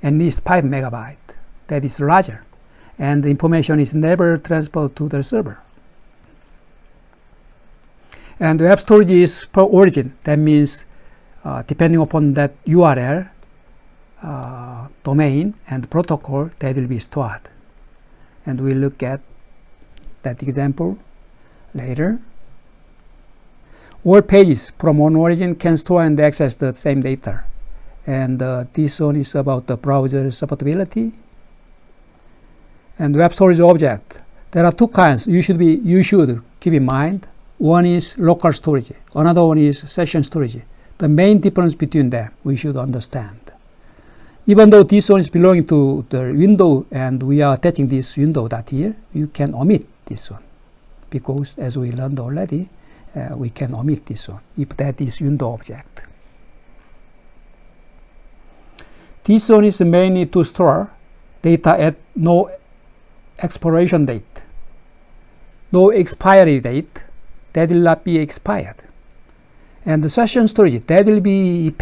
at least 5 megabyte. That is larger, and the information is never transferred to the server. And web storage is per origin. That means depending upon that URL, domain, and protocol, that will be stored. And we'll look at that example later. All pages from one origin can store and access the same data. And this one is about the browser supportability. And web storage object. There are two kinds you should keep in mind. One is local storage. Another one is session storage. The main difference between them we should understand. Even though this one is belonging to the window and we are attaching this window dot here, you can omit this one, because as we learned already, we can omit this one if that is window object. This one is mainly to store data at no expiration date, no expiry date. That will not be expired. And the session storage, that will be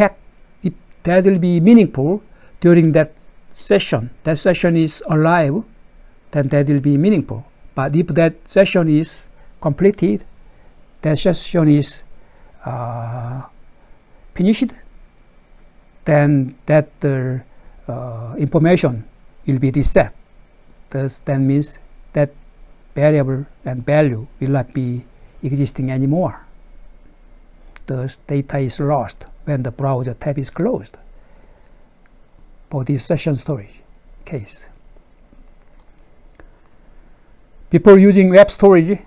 meaningful during that session. That session is alive, then that will be meaningful. But if that session is completed, that session is finished, then that information will be reset. Thus, that means that variable and value will not be existing anymore. Thus, data is lost when the browser tab is closed for this session storage case. Before using web storage,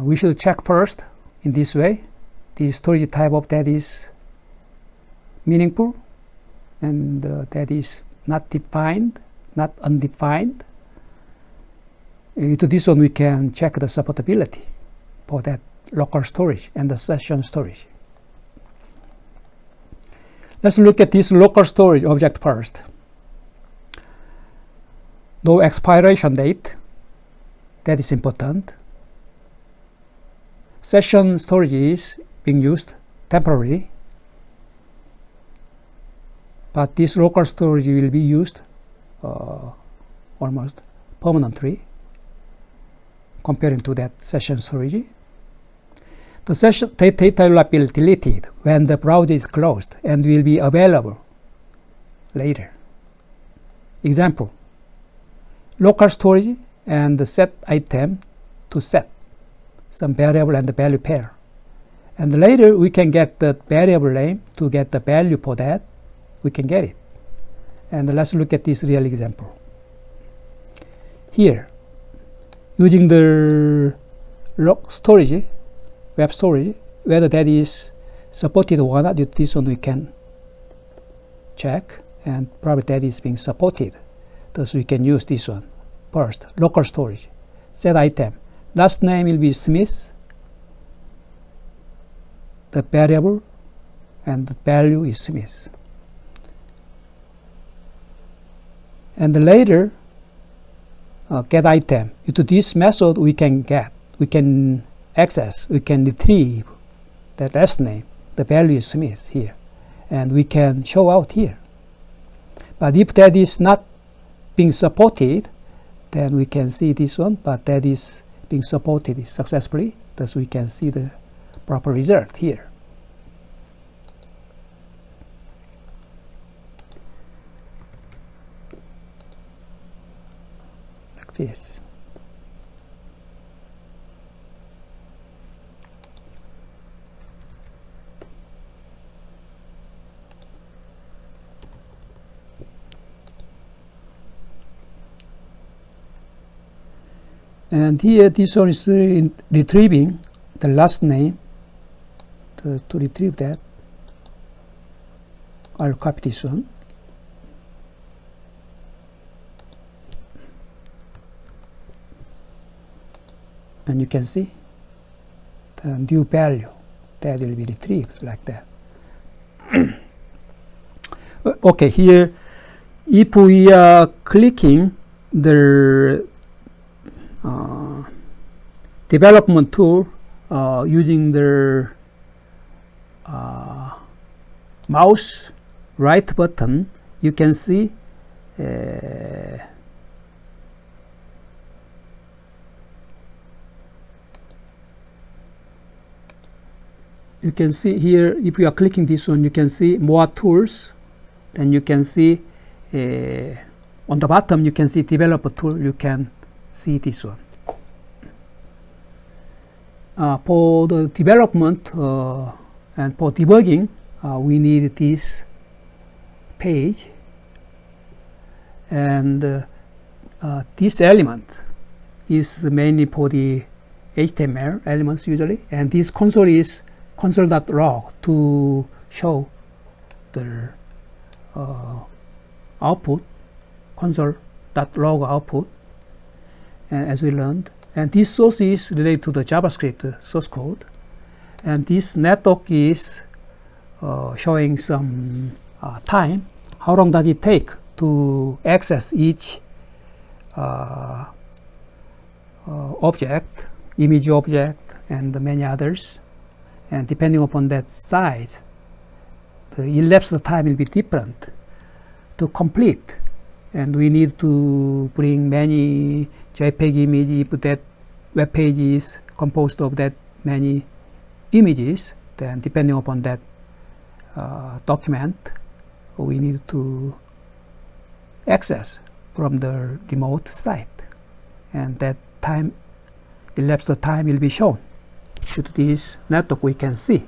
we should check first in this way the storage type of that is meaningful and that is not defined, not undefined. To this one we can check the supportability for that local storage and the session storage. Let's look at this local storage object first. No expiration date, that is important. Session storage is being used temporarily, but this local storage will be used almost permanently comparing to that session storage. The session data will not be deleted when the browser is closed and will be available later. Example, local storage and the set item to set some variable and the value pair. And later we can get the variable name to get the value for that. We can get it. And let's look at this real example. Here, using the storage, web storage, whether that is supported or not, this one we can check, and probably that is being supported. Thus we can use this one first, local storage, set item. Last name will be Smith, the variable, and the value is Smith. And later, get item. To this method we can access, we can retrieve that last name, the value is Smith here, and we can show out here. But if that is not being supported, then we can see this one, but that is being supported successfully, thus we can see the proper result here. Like this. And here this one is retrieving the last name. To retrieve that, I'll copy this one. And you can see the new value that will be retrieved like that. Okay, here if we are clicking the development tool using the mouse right button, you can see here, if you are clicking this one, you can see more tools. Then you can see on the bottom, you can see developer tool. You can see this one. For the development and for debugging, we need this page, and this element is mainly for the HTML elements usually, and this console is console.log to show the output, console.log output, as we learned. And this source is related to the JavaScript source code, and this network is showing some time. How long does it take to access each object, image object, and many others? And depending upon that size, the elapsed time will be different to complete. And we need to bring many JPEG images if that web page is composed of that many images. Then depending upon that document, we need to access from the remote site, and that time, elapsed time, will be shown to this network we can see.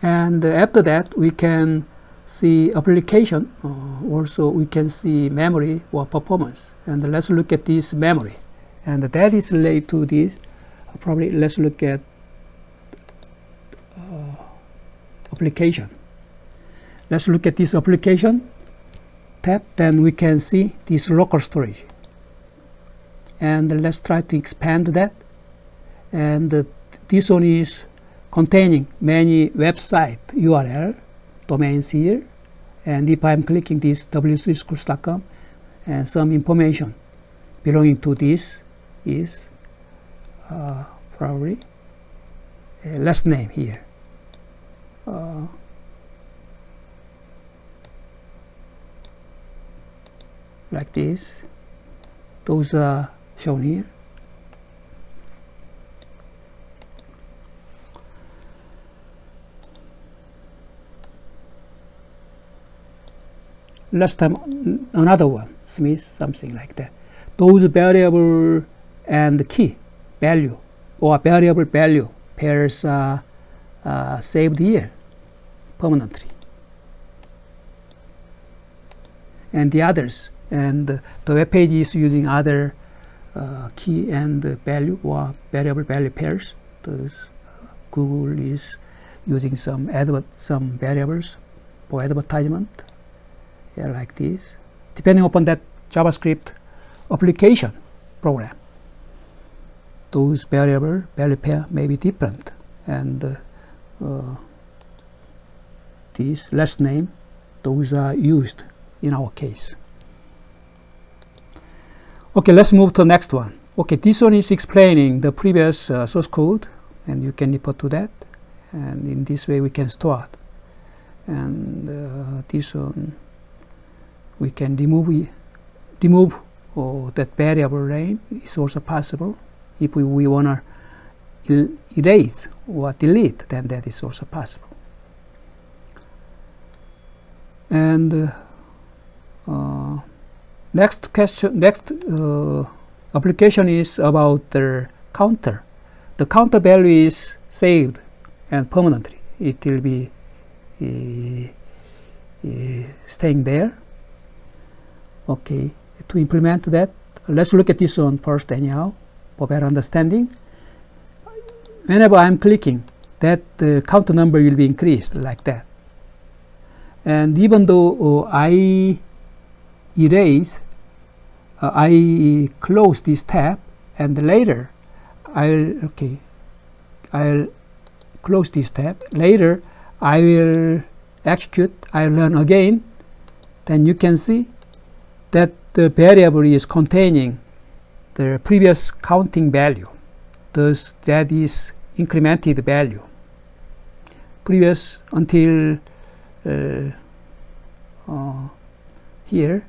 And after that, we can see application. Also we can see memory or performance. And let's look at this memory, and that is related to this. Probably let's look at application. Let's look at this application tab. Then we can see this local storage, and let's try to expand that. And this one is containing many website URL domains here. And if I'm clicking this w3schools.com, and some information belonging to this is probably a last name here. Like this. Those are shown here. Last time another one, Smith, something like that. Those variable and key value or variable value pairs are saved here permanently. And the others, and the web page is using other key and value or variable value pairs. Those Google is using some variables for advertisement. Yeah, like this. Depending upon that JavaScript application program, those variable value pair may be different, and this last name, those are used in our case. Okay, let's move to the next one. Okay, this one is explaining the previous source code, and you can refer to that, and in this way we can store it. And this one, we can remove that variable name is also possible. If we want to erase or delete, then that is also possible. And next application is about the counter. The counter value is saved and permanently. It will be staying there. Okay, to implement that, let's look at this one first anyhow, for better understanding. Whenever I'm clicking, that counter number will be increased like that. And even though I close this tab, and later I'll close this tab. Later I will execute, I'll run again. Then you can see that the variable is containing the previous counting value, thus that is incremented value. Previous until here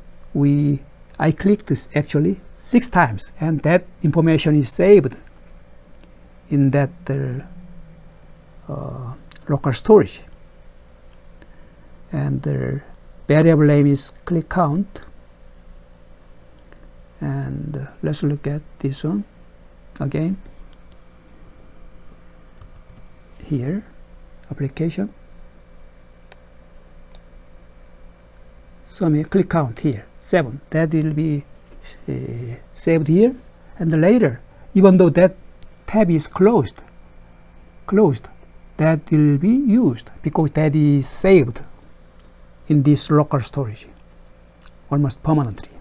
I clicked this actually 6 times, and that information is saved in that local storage. And the variable name is click count. And let's look at this one again. Here, application. So I click count here, 7. That will be saved here. And later, even though that tab is closed, that will be used because that is saved in this local storage almost permanently.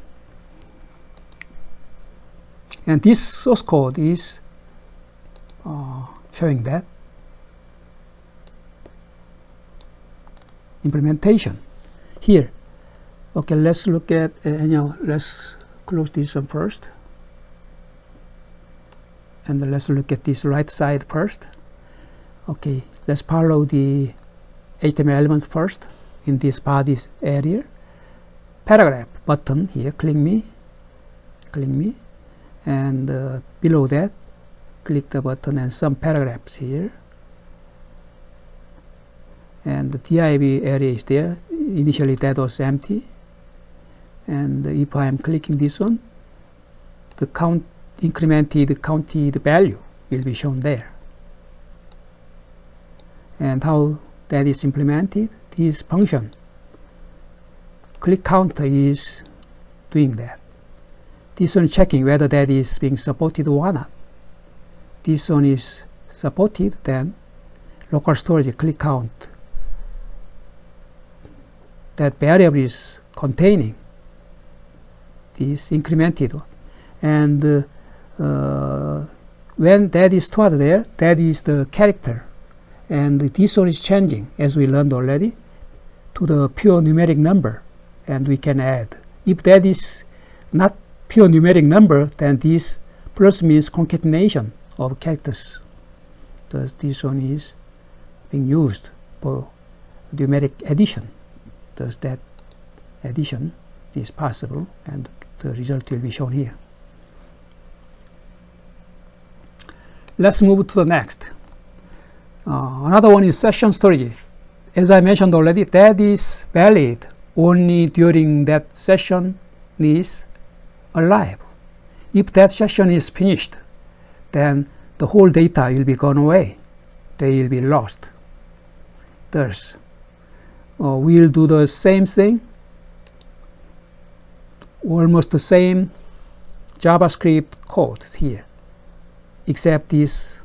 And this source code is showing that implementation here. Okay, let's look at let's close this one first, and let's look at this right side first. Okay, let's follow the HTML element first in this body area. Paragraph button here, click me, and below that click the button and some paragraphs here, and the div area is there. Initially that was empty, and if I am clicking this one, the counted value will be shown there. And how that is implemented, this function click counter is doing that. This one is checking whether that is being supported or not. This one is supported, then local storage click count, that variable is containing this incremented one. And when that is stored there, that is the character. And this one is changing, as we learned already, to the pure numeric number, and we can add. If that is not pure numeric number, then this plus means concatenation of characters. Thus this one is being used for numeric addition. Thus that addition is possible, and the result will be shown here. Let's move to the next. Another one is session storage. As I mentioned already, that is valid only during that session is alive. If that session is finished, then the whole data will be gone away. They will be lost. Thus, we'll do the same thing, almost the same JavaScript code here, except this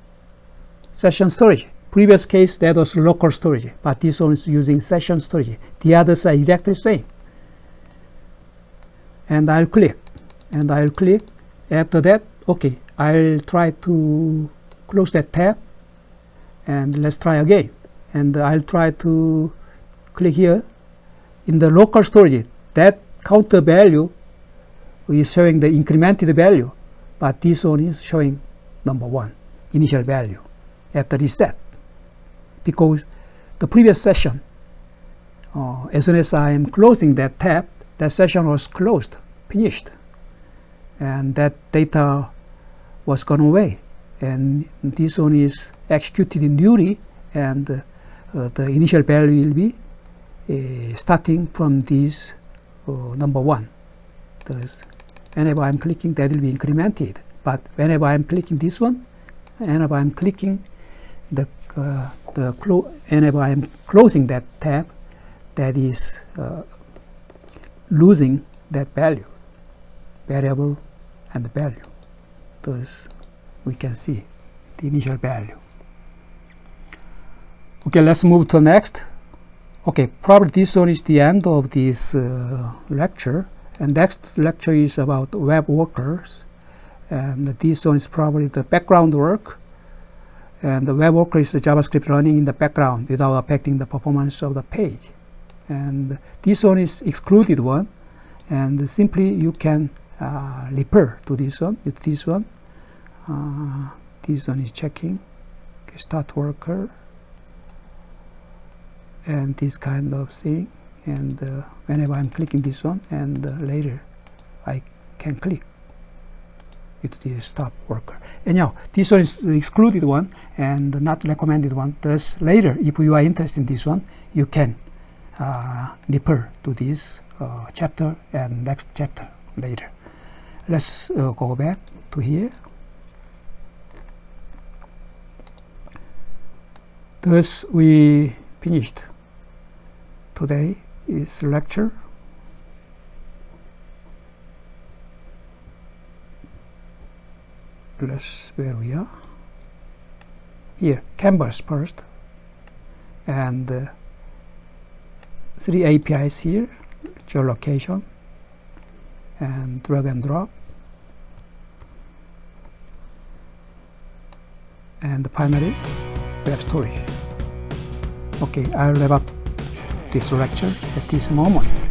session storage. Previous case, that was local storage, but this one is using session storage. The others are exactly the same. And I'll click, and I'll click. After that, okay, I'll try to close that tab, and let's try again. And I'll try to click here. In the local storage, that counter value is showing the incremented value, but this one is showing number 1, initial value, after reset. Because the previous session, as soon as I am closing that tab, that session was closed, finished, and that data was gone away. And this one is executed newly, and the initial value will be starting from this number 1. Thus, whenever I'm clicking, that will be incremented. But whenever I'm clicking this one, whenever I'm clicking whenever I'm closing that tab, that is losing that value, variable and the value. Thus, we can see the initial value. Okay, let's move to next. Okay, probably this one is the end of this lecture, and next lecture is about web workers, and this one is probably the background work. And the web worker is the JavaScript running in the background without affecting the performance of the page. And this one is excluded one, and simply you can refer to this one. With this one, this one is checking. Okay, start worker and this kind of thing, and whenever I'm clicking this one, and later I can click with the stop worker. Anyhow, this one is the excluded one and not recommended one. Thus, later, if you are interested in this one, you can refer to this chapter and next chapter later. Let's go back to here. Thus, we finished today is lecture. Let's where we are here, canvas first, and 3 APIs here, geolocation and drag and drop, and finally web storage. Okay, I'll wrap up this lecture at this moment.